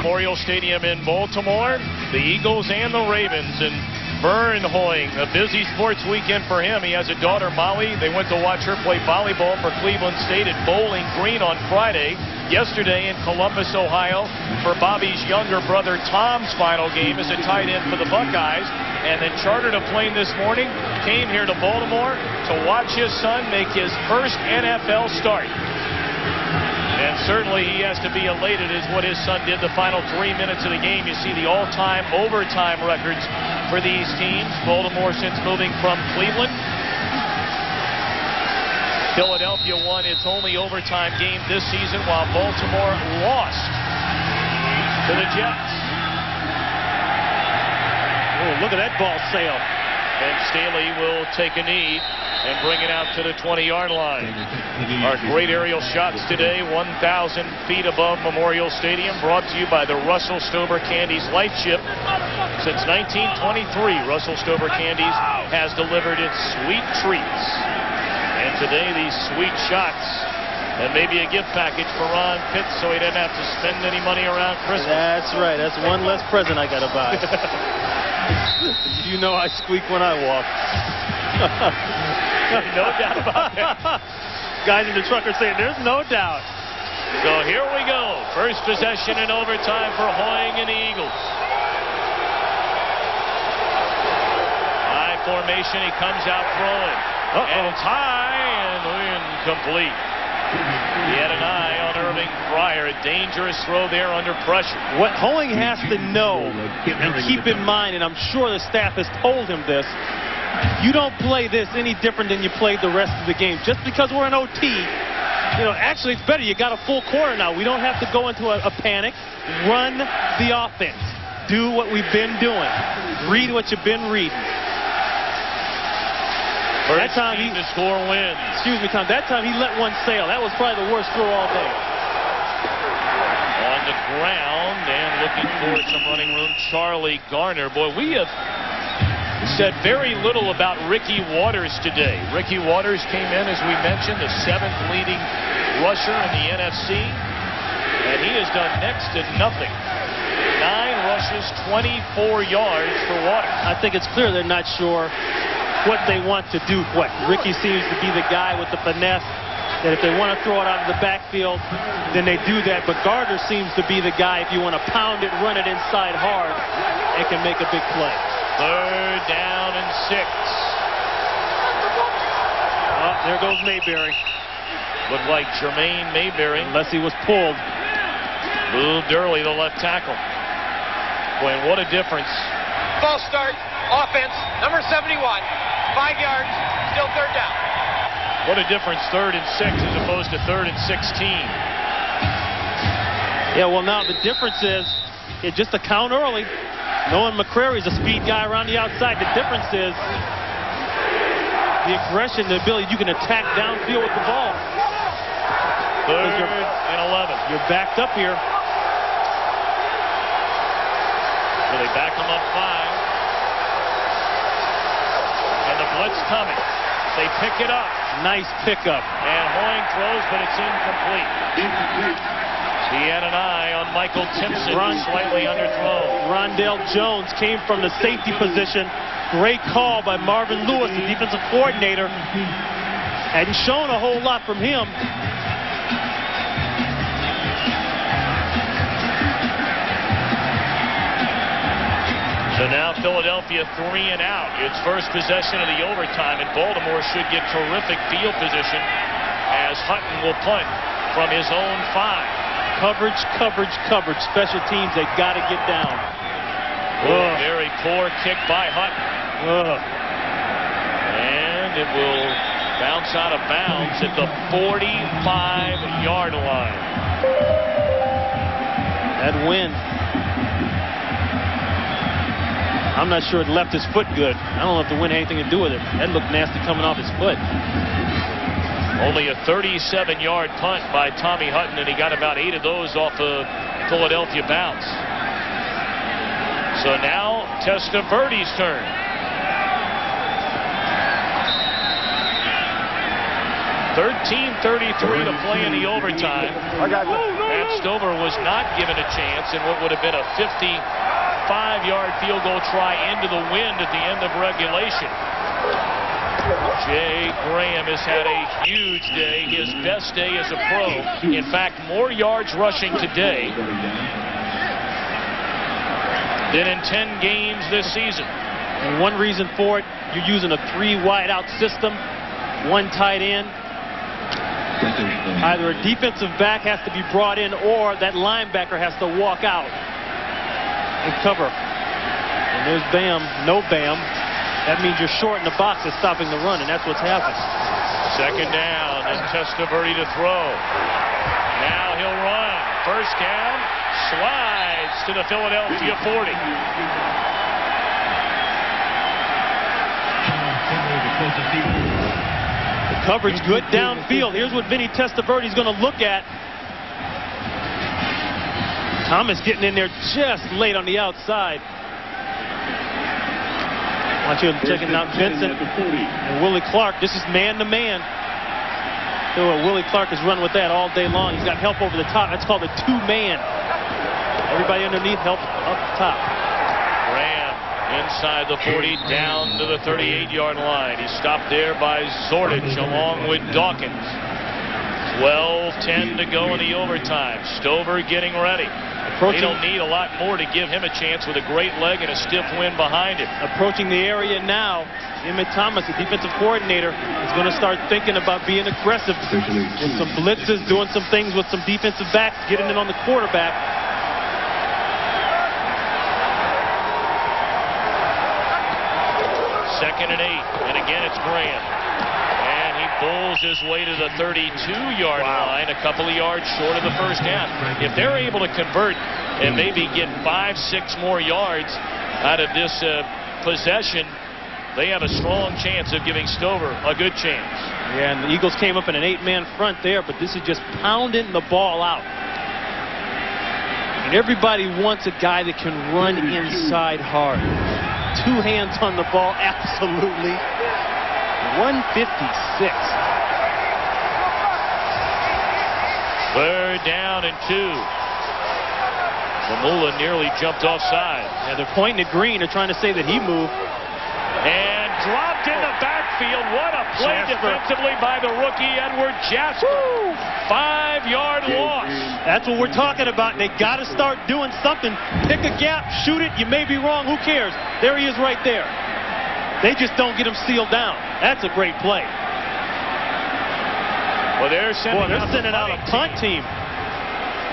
Memorial Stadium in Baltimore, the Eagles and the Ravens. And Vern Hoying, a busy sports weekend for him. He has a daughter, Molly. They went to watch her play volleyball for Cleveland State at Bowling Green on Friday. Yesterday in Columbus, Ohio, for Bobby's younger brother Tom's final game as a tight end for the Buckeyes. And then chartered a plane this morning, came here to Baltimore to watch his son make his first NFL start. And certainly he has to be elated as what his son did the final 3 minutes of the game. You see the all-time overtime records for these teams. Baltimore since moving from Cleveland. Philadelphia won its only overtime game this season while Baltimore lost to the Jets. Oh, look at that ball sail. And Staley will take a knee and bring it out to the 20-yard line. Our great aerial shots today, 1,000 feet above Memorial Stadium, brought to you by the Russell Stover Candies Light Ship. Since 1923, Russell Stover Candies has delivered its sweet treats. And today, these sweet shots, and maybe a gift package for Ron Pitts so he didn't have to spend any money around Christmas. That's right. That's one less present I got to buy. You know I squeak when I walk. No doubt about that. Guys in the truck are saying there's no doubt. So here we go. First possession in overtime for Hoying and the Eagles. High formation. He comes out throwing. And it's high and incomplete. He had an eye on Irving Fryer. A dangerous throw there under pressure. What Hoying has to know and keep in mind, and I'm sure the staff has told him this, you don't play this any different than you played the rest of the game. Just because we're in OT, actually it's better. You got a full quarter now. We don't have to go into a panic. Run the offense. Do what we've been doing. Read what you've been reading. That time the score wins. Excuse me, Tom. That time he let one sail. That was probably the worst throw all day. On the ground and looking for some running room, Charlie Garner. Boy, we have said very little about Ricky Waters today. Ricky Waters came in, as we mentioned, the 7th leading rusher in the NFC. And he has done next to nothing. 9 rushes, 24 yards for Waters. I think it's clear they're not sure what they want to do. Ricky seems to be the guy with the finesse that if they want to throw it out of the backfield, then they do that. But Gardner seems to be the guy, if you want to pound it, run it inside hard, and can make a big play. 3rd down and 6. Oh, there goes Mayberry. Looked like Jermaine Mayberry. Unless he was pulled. Moved early, the left tackle. Boy, and what a difference. False start, offense, number 71. 5 yards, still 3rd down. What a difference, 3rd and 6 as opposed to 3rd and 16. Yeah, well, now the difference is just a count early. Knowing McCrary's a speed guy around the outside, the difference is the aggression, the ability you can attack downfield with the ball. 3rd and 11. You're backed up here. So they back him up 5. And the blitz coming. They pick it up. Nice pickup. And Hoying throws, but it's incomplete. He had an eye on Michael Timpson, slightly underthrown. Rondell Jones came from the safety position. Great call by Marvin Lewis, the defensive coordinator. Hadn't shown a whole lot from him. So now Philadelphia 3 and out. It's first possession of the overtime, and Baltimore should get terrific field position as Hutton will punt from his own 5. Coverage, coverage, coverage. Special teams, they got to get down. Very poor kick by Hutton. And it will bounce out of bounds at the 45-yard line. That wind. I'm not sure it left his foot good. I don't know if the wind had anything to do with it. That looked nasty coming off his foot. Only a 37-yard punt by Tommy Hutton, and he got about 8 of those off the Philadelphia bounce. So now Testaverde's turn. 13:33 to play in the overtime. Matt Stover was not given a chance in what would have been a 55-yard field goal try into the wind at the end of regulation. Jay Graham has had a huge day, his best day as a pro. In fact, more yards rushing today than in 10 games this season. And one reason for it, you're using a 3 wide out system, 1 tight end. Either a defensive back has to be brought in or that linebacker has to walk out and cover. And there's Bam, no Bam. That means you're short in the box is stopping the run, and that's what's happened. Second down, and Testaverde to throw. Now he'll run. First down, slides to the Philadelphia 40. The coverage good downfield. Here's what Vinny Testaverde is going to look at. Thomas getting in there just late on the outside. Want you checking out Vincent and Willie Clark. This is man-to-man. Willie Clark has run with that all day long. He's got help over the top. That's called a 2-man. Everybody underneath helps up top. Graham inside the 40, down to the 38-yard line. He's stopped there by Zordich along with Dawkins. 12:10 to go in the overtime. Stover getting ready. They don't need a lot more to give him a chance with a great leg and a stiff wind behind him. Approaching the area now, Emmett Thomas, the defensive coordinator, is going to start thinking about being aggressive with some blitzes, doing some things with some defensive backs, getting it on the quarterback. Second and 8, and again it's Graham. And he pulls his way to the 32-yard line, a couple of yards short of the first down. If they're able to convert and maybe get 5-6 more yards out of this possession, they have a strong chance of giving Stover a good chance. Yeah, and the Eagles came up in an 8-man front there, but this is just pounding the ball out. And everybody wants a guy that can run inside hard. 2 hands on the ball, absolutely. 156. Third down and 2. Mamula nearly jumped offside. Yeah, they're pointing at Green. They're trying to say that he moved. And dropped in the backfield. What a play defensively by the rookie Edward Jasper. 5-yard loss. That's what we're talking about. They got to start doing something. Pick a gap, shoot it. You may be wrong. Who cares? There he is right there. They just don't get him sealed down. That's a great play. Well, they're sending out a punt team.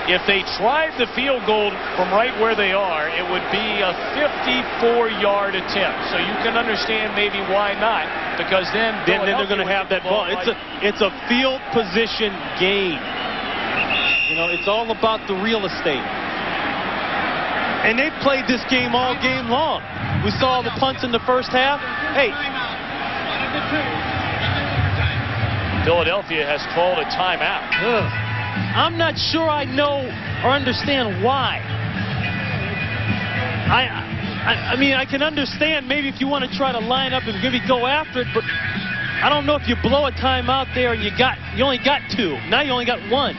If they tried the field goal from right where they are, it would be a 54-yard attempt. So you can understand maybe why not, because then they're going to have that ball. It's a field position game. You know, it's all about the real estate. And they played this game all game long. We saw the punts in the first half. Hey. Philadelphia has called a timeout. I'm not sure I know or understand why. I mean, I can understand maybe if you want to try to line up and maybe go after it, but I don't know if you blow a timeout there and you only got 2. Now you only got 1.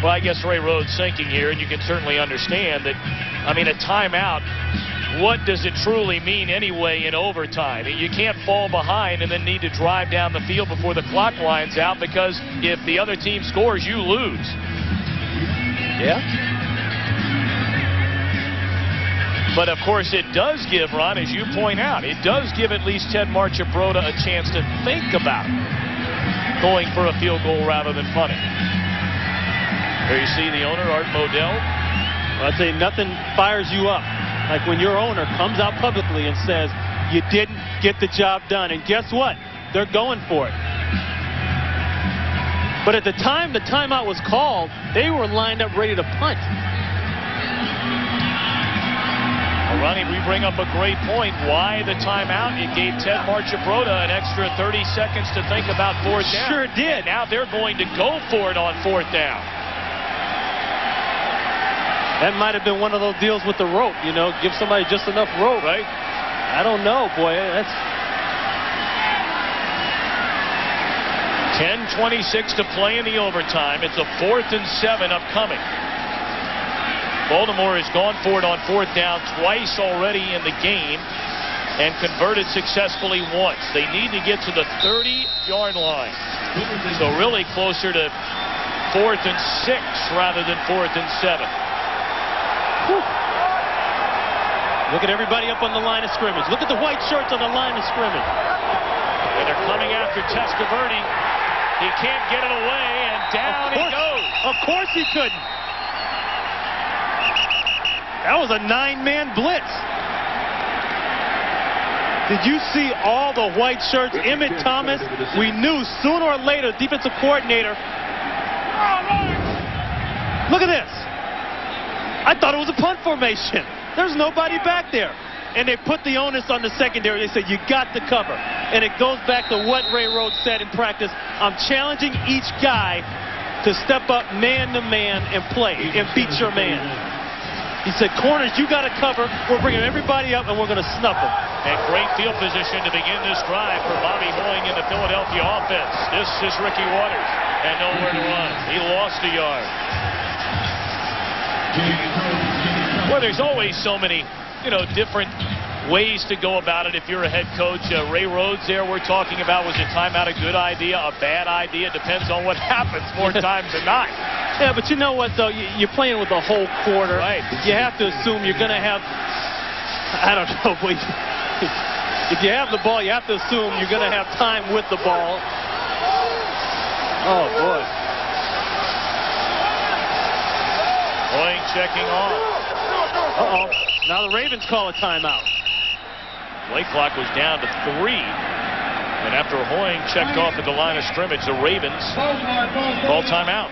Well, I guess Ray Rhodes thinking here, and you can certainly understand that, I mean, a timeout, what does it truly mean anyway in overtime? You can't fall behind and then need to drive down the field before the clock winds out, because if the other team scores, you lose. Yeah. But, of course, it does give, Ron, as you point out, it does give at least Ted Marchibroda a chance to think about going for a field goal rather than punting. There you see the owner, Art Modell. Well, I'd say nothing fires you up like when your owner comes out publicly and says, you didn't get the job done. And guess what? They're going for it. But at the time the timeout was called, they were lined up ready to punt. Well, Ronnie, we bring up a great point. Why the timeout? It gave Ted Marchibroda an extra 30 seconds to think about fourth down. Sure did. And now they're going to go for it on fourth down. That might have been one of those deals with the rope, you know, give somebody just enough rope. Right? I don't know, boy. That's 10:26 to play in the overtime. It's a 4th and 7 upcoming. Baltimore has gone for it on 4th down twice already in the game and converted successfully once. They need to get to the 30-yard line. So really closer to 4th and 6 rather than 4th and 7. Whew. Look at everybody up on the line of scrimmage. Look at the white shirts on the line of scrimmage. And they're coming after Testaverde. He can't get it away, and down he goes. Of course he couldn't. That was a 9-man blitz. Did you see all the white shirts? Emmett Thomas, we knew sooner or later, defensive coordinator. Look at this. I thought it was a punt formation. There's nobody back there. And they put the onus on the secondary. They said, you got to cover. And it goes back to what Ray Rhodes said in practice. I'm challenging each guy to step up man-to-man and play and beat your man. He said, corners, you got to cover. We're bringing everybody up, and we're going to snuff them. And great field position to begin this drive for Bobby Hoying in the Philadelphia offense. This is Ricky Waters, and nowhere to run. He lost a yard. Well, there's always so many, different ways to go about it if you're a head coach. Ray Rhodes there we're talking about, was a timeout a good idea, a bad idea? Depends on what happens more times than not. Yeah, but you know what, though? You're playing with the whole quarter. Right. You have to assume you're going to have, I don't know, but if you have the ball, you have to assume you're going to have time with the ball. Oh, boy. Hoying checking off. Uh-oh. Now the Ravens call a timeout. Play clock was down to 3. And after Hoying checked off at the line of scrimmage, the Ravens call timeout.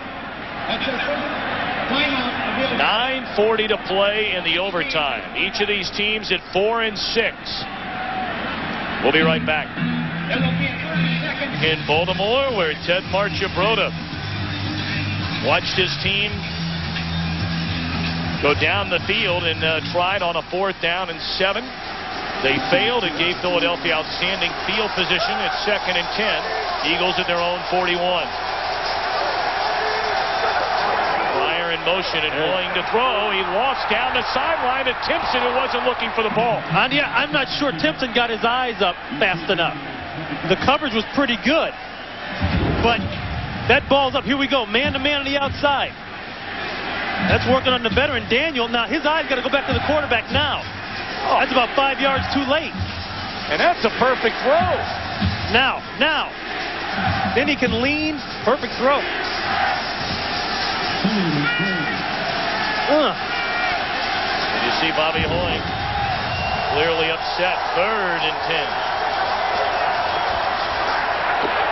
9:40 to play in the overtime. Each of these teams at 4 and 6. We'll be right back. In Baltimore, where Ted Marchibroda watched his team go down the field and tried on a 4th down and 7. They failed. It gave Philadelphia outstanding field position at 2nd and 10. Eagles at their own 41. Pryor in motion and going to throw. He lost down the sideline to Timpson, who wasn't looking for the ball. I'm not sure Timpson got his eyes up fast enough. The coverage was pretty good. But that ball's up. Here we go. Man-to-man on the outside. That's working on the veteran, Daniel. Now, his eyes got to go back to the quarterback now. Oh. That's about 5 yards too late. And that's a perfect throw. Now. Then he can lean. Perfect throw. And you see Bobby Hoying clearly upset. 3rd and 10.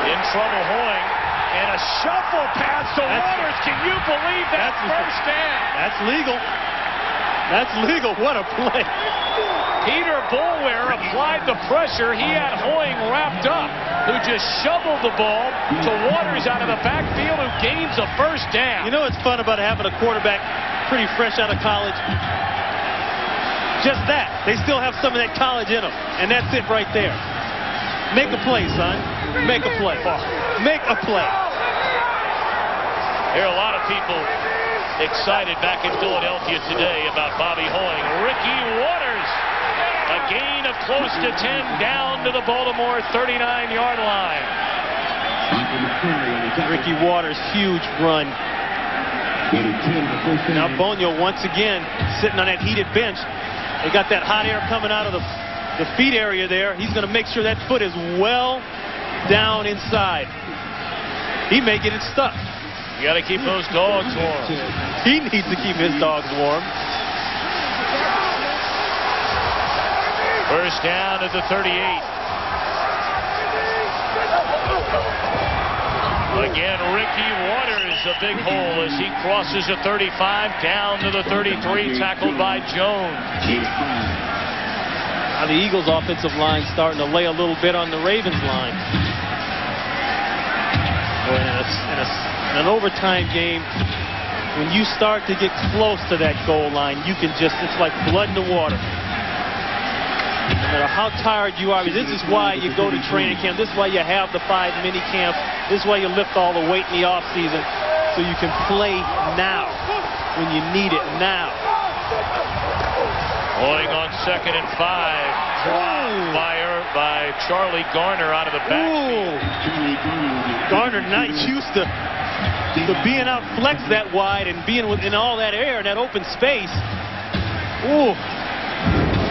In trouble, Hoying. And a shuffle pass to Waters. Can you believe that first down? That's legal. That's legal. What a play. Peter Boulware applied the pressure. He had Hoying wrapped up, who just shoveled the ball to Waters out of the backfield, who gains a first down. You know what's fun about having a quarterback pretty fresh out of college? Just that. They still have some of that college in them. And that's it right there. Make a play, son. Make a play. Make a play. There are a lot of people excited back in Philadelphia today about Bobby Hoying. Ricky Waters, a gain of close to 10 down to the Baltimore 39-yard line. Ricky Waters, huge run. Now Bonio once again sitting on that heated bench. They got that hot air coming out of the feet area there. He's going to make sure that foot is well down inside. He may get it stuck. You got to keep those dogs warm. He needs to keep his dogs warm. First down at the 38. Again, Ricky Waters, a big hole as he crosses the 35 down to the 33, tackled by Jones. Now the Eagles' offensive line starting to lay a little bit on the Ravens' line. In an overtime game, when you start to get close to that goal line, you can just, it's like blood in the water. No matter how tired you are, this is why you go to training camp. This is why you have the 5 mini camps. This is why you lift all the weight in the offseason, so you can play now when you need it now. Going on 2nd and 5. Drop by Charlie Garner out of the backfield. Garner not used to being out flex that wide and being in all that air in that open space. Ooh.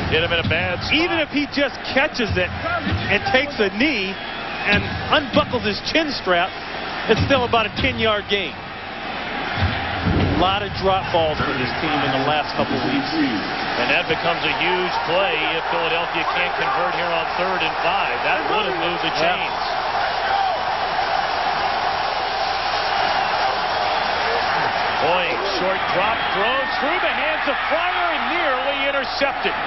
Hit him in a bad spot. Even if he just catches it and takes a knee and unbuckles his chin strap, it's still about a 10-yard gain. A lot of drop balls for this team in the last couple of weeks. And that becomes a huge play if Philadelphia can't convert here on 3rd and 5. That would have moved the chains. Boy, short drop throws through the hands of Fryer and nearly intercepted.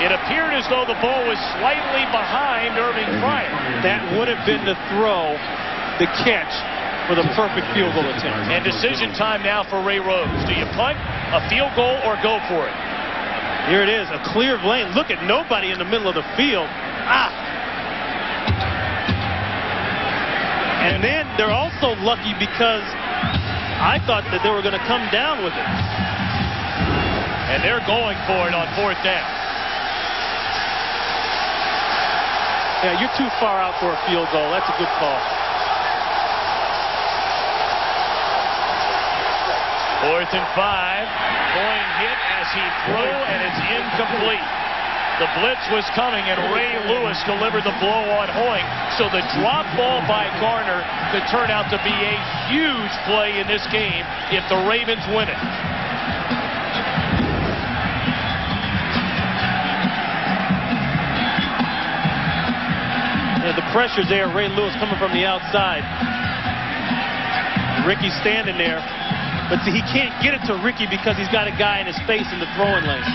It appeared as though the ball was slightly behind Irving Fryer. That would have been the throw, the catch, for the perfect field goal attempt. And decision time now for Ray Rhodes. Do you punt, a field goal, or go for it? Here it is, a clear lane. Look at nobody in the middle of the field. And then they're also lucky because I thought that they were going to come down with it. And they're going for it on 4th down. Yeah, you're too far out for a field goal. That's a good call. 4th and 5. Boying hit as he threw, and it's incomplete. The blitz was coming, and Ray Lewis delivered the blow on Hoying. So the drop ball by Garner could turn out to be a huge play in this game if the Ravens win it. The pressure's there. Ray Lewis coming from the outside. Ricky's standing there. But see, he can't get it to Ricky because he's got a guy in his face in the throwing lane.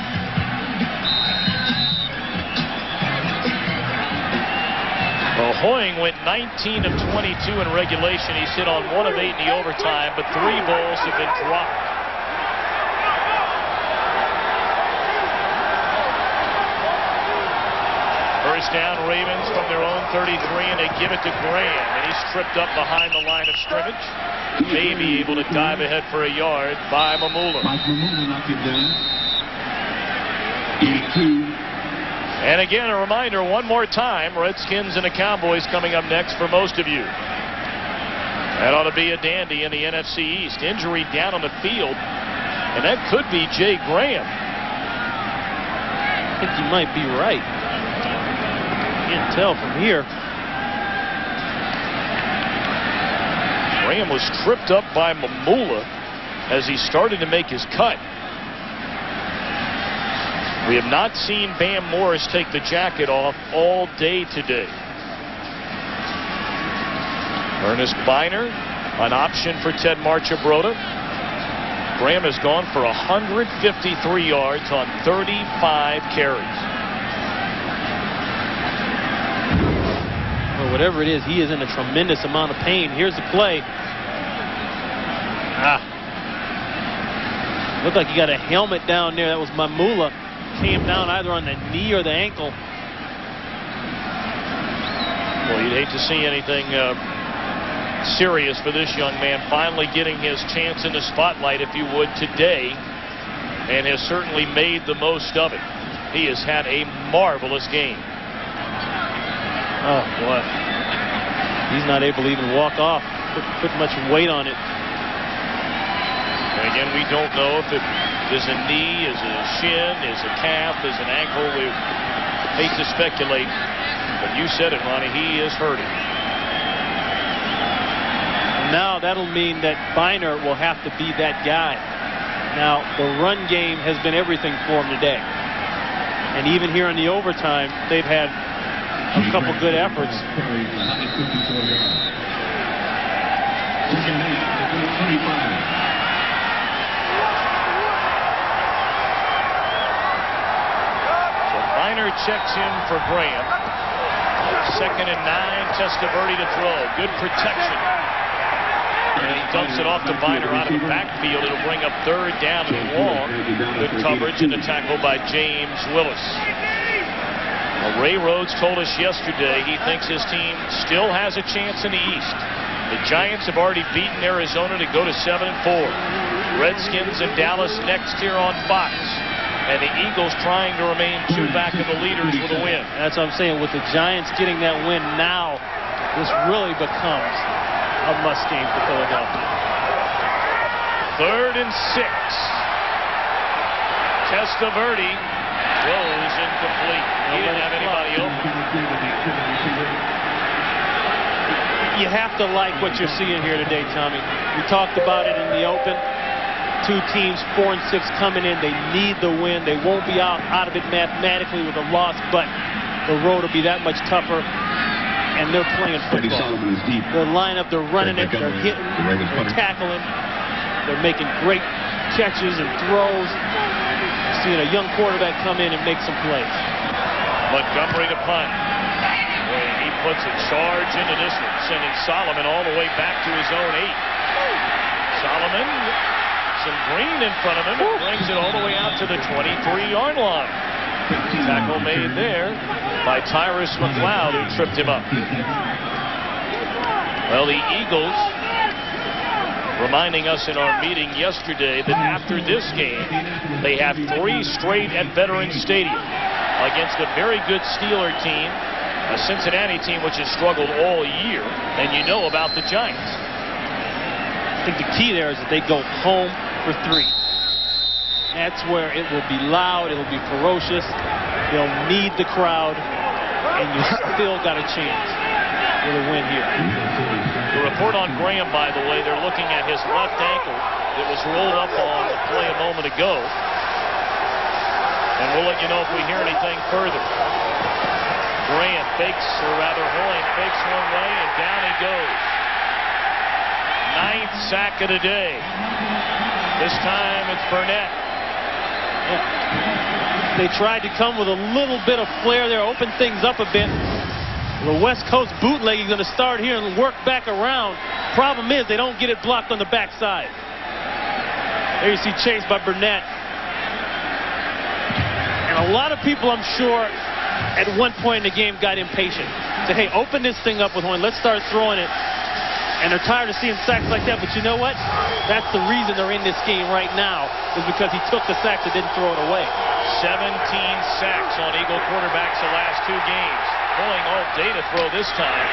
Well, Hoying went 19 of 22 in regulation. He's hit on 1 of 8 in the overtime, but 3 balls have been dropped. First down, Ravens from their own 33, and they give it to Graham, and he's tripped up behind the line of scrimmage. May be able to dive ahead for a yard by Mamula. Knocked it down. 82. And again, a reminder one more time, Redskins and the Cowboys coming up next for most of you. That ought to be a dandy in the NFC East. Injury down on the field, and that could be Jay Graham. I think you might be right. Can't tell from here. Graham was tripped up by Mamula as he started to make his cut. We have not seen Bam Morris take the jacket off all day today. Ernest Biner, an option for Ted Marchibroda. Graham has gone for 153 yards on 35 carries. Well, whatever it is, he is in a tremendous amount of pain. Here's the play. Looked like he got a helmet down there. That was Mamula. Came down either on the knee or the ankle. Well, you'd hate to see anything serious for this young man. Finally getting his chance in the spotlight, if you would, today. And has certainly made the most of it. He has had a marvelous game. Oh, boy. He's not able to even walk off. Put much weight on it. And again, we don't know if it is a knee, is a shin, is a calf, is an ankle. We hate to speculate, but you said it, Ronnie. He is hurting. Now that'll mean that Biner will have to be that guy. Now, the run game has been everything for him today. And even here in the overtime, they've had a couple good efforts. Biner checks in for Graham. 2nd and 9, Testaverde to throw. Good protection. And he dumps it off to Biner out of the backfield. It'll bring up 3rd down and long. Good coverage and a tackle by James Willis. Well, Ray Rhodes told us yesterday he thinks his team still has a chance in the East. The Giants have already beaten Arizona to go to 7-4. Redskins and Dallas next here on Fox. And the Eagles trying to remain 2 back of the leaders with a win. That's what I'm saying. With the Giants getting that win now, this really becomes a must game for Philadelphia. 3rd and 6. Testaverde goes incomplete. He didn't have anybody open. You have to like what you're seeing here today, Tommy. We talked about it in the open. 2 teams, 4 and 6 coming in. They need the win. They won't be out of it mathematically with a loss, but the road will be that much tougher. And they're playing football. They're lining up, they're running it, they're hitting, they're tackling. They're making great catches and throws. Seeing a young quarterback come in and make some plays. Montgomery to punt. Boy, he puts a charge into this one, sending Solomon all the way back to his own 8. Solomon, some green in front of him, and brings it all the way out to the 23-yard line. Tackle made there by Tyrus McLeod, who tripped him up. Well, the Eagles reminding us in our meeting yesterday that after this game, they have 3 straight at Veterans Stadium against a very good Steeler team, a Cincinnati team which has struggled all year, and you know about the Giants. I think the key there is that they go home for 3. That's where it will be loud, it will be ferocious, they'll need the crowd, and you still got a chance with a win here. The report on Graham, by the way, they're looking at his left ankle. It was rolled up on the play a moment ago. And we'll let you know if we hear anything further. Graham fakes, or rather Hoying fakes one way, and down he goes. 9th sack of the day. This time it's Burnett. Yeah. They tried to come with a little bit of flair there, open things up a bit. The West Coast bootleg is going to start here and work back around. Problem is they don't get it blocked on the backside. There you see chase by Burnett. And a lot of people, I'm sure, at one point in the game got impatient. Said, hey, open this thing up with Hoying. Let's start throwing it. And they're tired of seeing sacks like that. But you know what? That's the reason they're in this game right now, is because he took the sacks and didn't throw it away. 17 sacks on Eagle quarterbacks the last 2 games. Hoying all day to throw this time.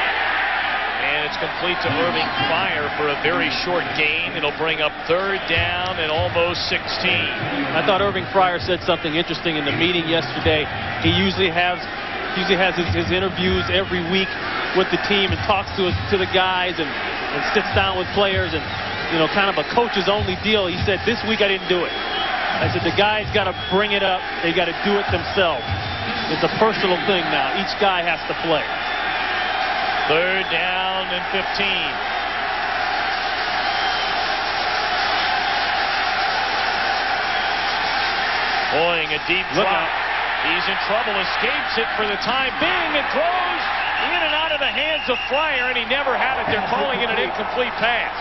And it's complete to Irving Fryer for a very short gain. It'll bring up 3rd down and almost 16. I thought Irving Fryer said something interesting in the meeting yesterday. He usually has his interviews every week with the team and talks to the guys and sits down with players and, you know, kind of a coach's only deal. He said, this week I didn't do it. I said, the guys got to bring it up. They got to do it themselves. It's a personal thing now. Each guy has to play. 3rd down and 15. Hoying a deep drop. He's in trouble, escapes it for the time being. It throws in and out of the hands of Fryer, and he never had it. They're calling it an incomplete pass.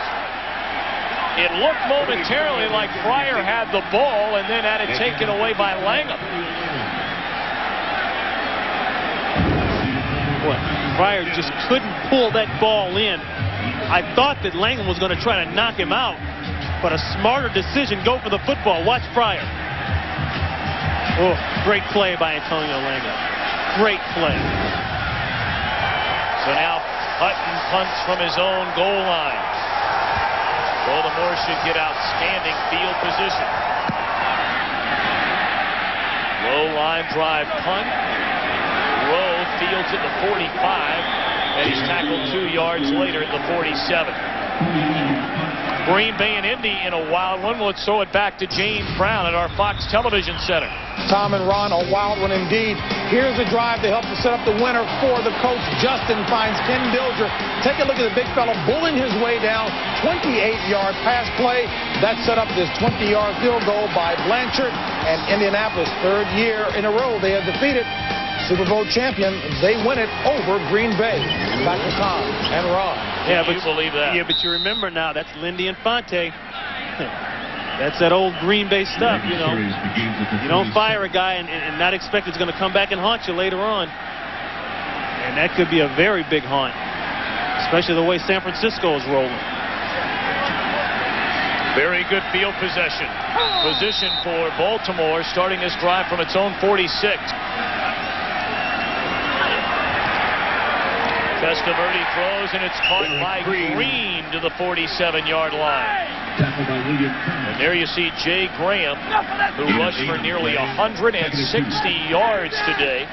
It looked momentarily like Fryer had the ball and then had it taken away by Langham. Boy, Fryer just couldn't pull that ball in. I thought that Langham was going to try to knock him out, but a smarter decision, go for the football. Watch Fryer. Oh, great play by Antonio Langham. Great play. So now Hutton punts from his own goal line. Baltimore should get outstanding field position. Low line drive punt. Rowe fields at the 45, and he's tackled 2 yards later at the 47. Green Bay and Indy in a wild one. Let's throw it back to James Brown at our Fox Television Center. Tom and Ron, a wild one indeed. Here's a drive to help to set up the winner for the coach. Justin finds Ken Dilger. Take a look at the big fella bullying his way down. 28-yard pass play. That set up this 20-yard field goal by Blanchard. And Indianapolis, 3rd year in a row, they have defeated Super Bowl champion. They win it over Green Bay. Back to Tom and Ron. Yeah, but you believe that? Yeah, but you remember now, that's Lindy and Fonte. That's that old Green Bay stuff, you know. You don't fire a guy and not expect it's going to come back and haunt you later on. And that could be a very big haunt. especially the way San Francisco is rolling. Very good field possession. Position for Baltimore starting this drive from its own 46. Testaverde throws, and it's caught by Green to the 47-yard line. And there you see Jay Graham, who rushed for nearly 160 yards today.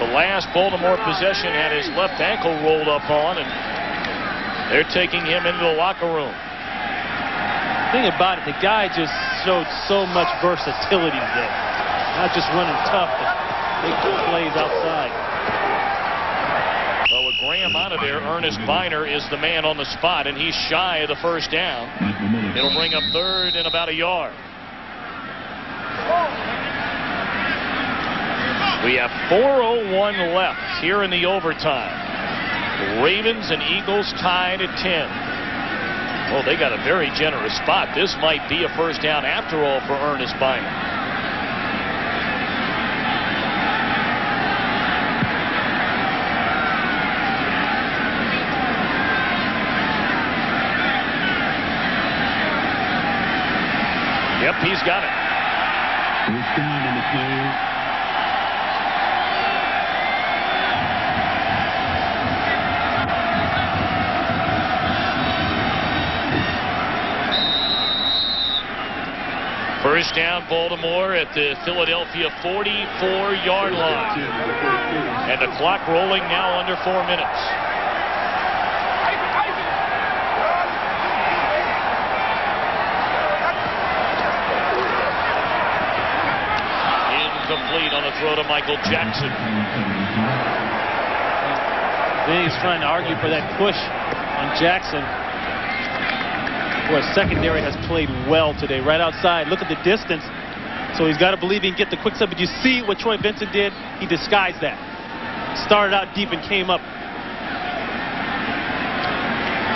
The last Baltimore possession had his left ankle rolled up on, and they're taking him into the locker room. The thing about it, the guy just showed so much versatility today. Not just running tough, but big plays outside. Well, with Graham out of there, Ernest Biner is the man on the spot, and he's shy of the first down. It'll bring up third and about a yard. We have 4:01 left here in the overtime. The Ravens and Eagles tied at 10. Well, they got a very generous spot. This might be a first down after all for Ernest Biner. Yep, he's got it. First down on the play. First down, Baltimore at the Philadelphia 44-yard line. And the clock rolling now under 4 minutes. Incomplete on a throw to Michael Jackson. Then he's trying to argue for that push on Jackson. Boy, secondary has played well today, right outside. Look at the distance. So he's got to believe he can get the quick step. But you see what Troy Vincent did? He disguised that. Started out deep and came up.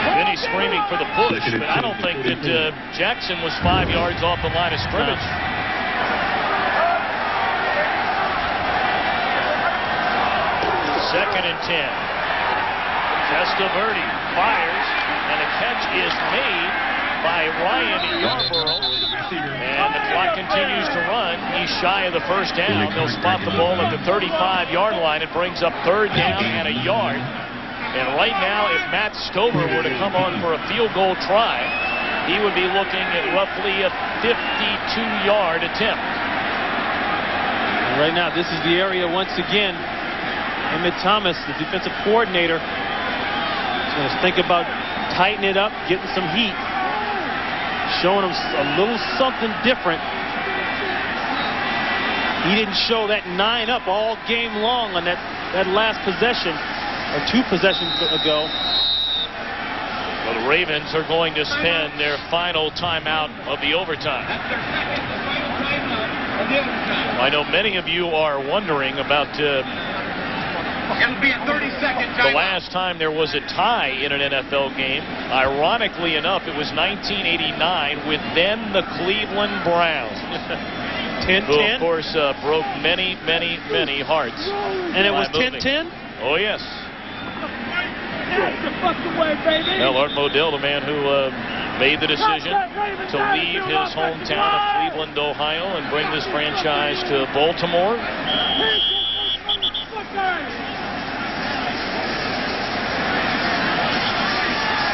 Then he's screaming for the push, but I don't think that Jackson was 5 yards off the line of scrimmage. Second and 10. Testaverde fires, and a catch is made by Ryan Yarborough, and the clock continues to run. He's shy of the first down. They'll spot the ball at the 35-yard line. It brings up third down and a yard. And right now, if Matt Stover were to come on for a field goal try, he would be looking at roughly a 52-yard attempt. And right now, this is the area once again. Emmett Thomas, the defensive coordinator, is going to think about tightening it up, getting some heat. Showing him a little something different. He didn't show that 9 up all game long on that last possession, or 2 possessions ago. Well, the Ravens are going to spend their final timeout of the overtime. I know many of you are wondering about It'll be a 30-second the last time there was a tie in an NFL game. Ironically enough, it was 1989 with then the Cleveland Browns. 10-10? Who, of course, broke many, many, many hearts. And it was 10-10? Oh, yes. Well, Art Modell, the man who made the decision to leave his hometown of Cleveland, Ohio, and bring this franchise to Baltimore.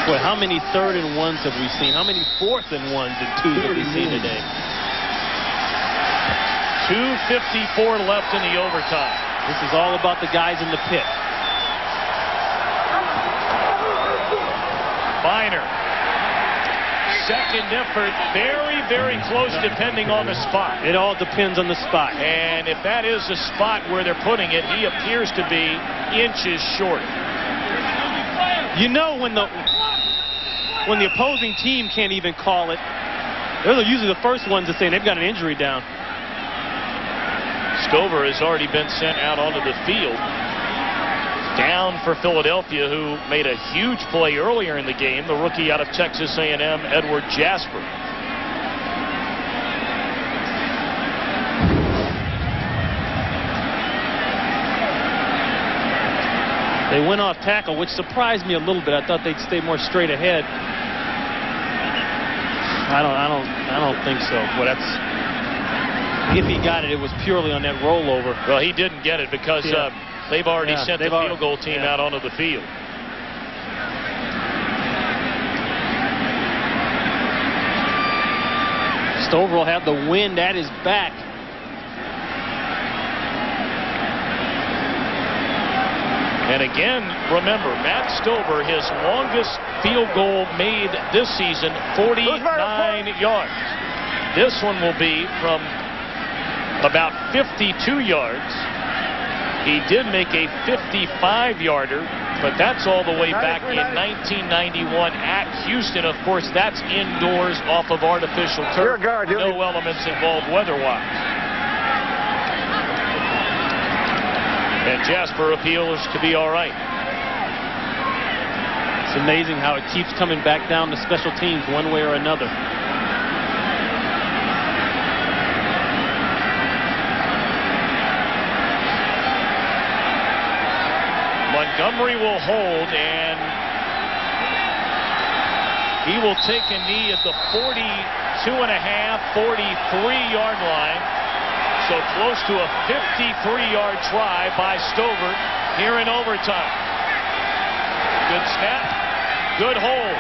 Boy, how many 3rd and 1s have we seen? How many 4th and 1s and 2s have we seen today? 2:54 left in the overtime. This is all about the guys in the pit. Biner. Second effort, very, very close depending on the spot. It all depends on the spot. And if that is the spot where they're putting it, he appears to be inches short. You know, when the opposing team can't even call it, they're usually the first ones to say they've got an injury down. Stover has already been sent out onto the field. Down for Philadelphia, who made a huge play earlier in the game, the rookie out of Texas A&M, Edward Jasper. They went off tackle, which surprised me a little bit. I thought they'd stay more straight ahead. I don't think so. Well, that's if he got it, it was purely on that rollover. Well, he didn't get it because they've already sent the field goal team out onto the field. Stover will have the wind at his back. And again, remember, Matt Stover, his longest field goal made this season, 49 yards. This one will be from about 52 yards. He did make a 55-yarder, but that's all the way back in 1991 at Houston. Of course, that's indoors off of artificial turf. No elements involved weather-wise. And Jasper appeals to be all right. It's amazing how it keeps coming back down to special teams one way or another. Montgomery will hold, and he will take a knee at the 42.5, 43-yard line. So close to a 53-yard try by Stover here in overtime. Good snap. Good hold.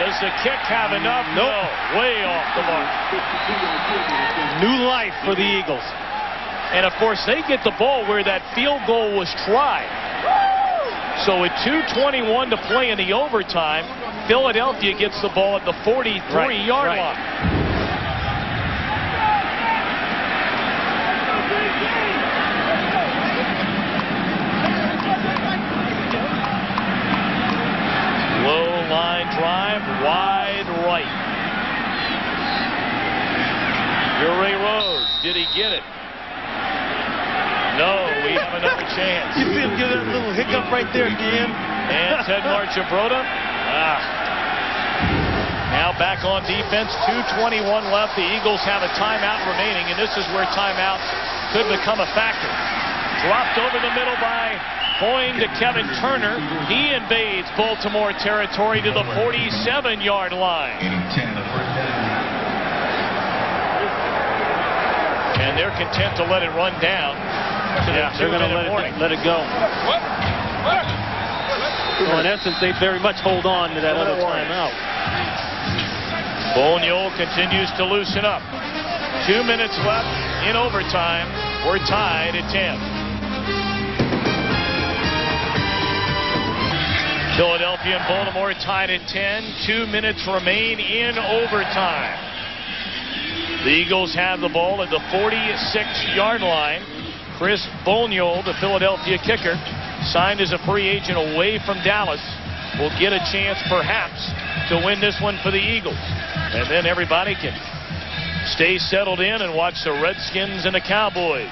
Does the kick have enough? Nope. No. Way off the mark. New life for the Eagles. And, of course, they get the ball where that field goal was tried. So with 2:21 to play in the overtime, Philadelphia gets the ball at the 43-yard line. Line drive, wide right. Ure Rose, did he get it? No, we have another chance. You see him give that little hiccup right there, Dan. And Ted Marchibroda. Now back on defense, 2:21 left. The Eagles have a timeout remaining, and this is where timeouts could become a factor. Dropped over the middle by Hoying to Kevin Turner. He invades Baltimore territory to the 47-yard line. And they're content to let it run down. They're going to let it go. Well, in essence, they very much hold on to that other timeout. Boniol continues to loosen up. 2 minutes left in overtime. We're tied at 10. Philadelphia and Baltimore tied at 10. 2 minutes remain in overtime. The Eagles have the ball at the 46-yard line. Chris Boniol, the Philadelphia kicker, signed as a free agent away from Dallas, will get a chance perhaps to win this one for the Eagles. And then everybody can stay settled in and watch the Redskins and the Cowboys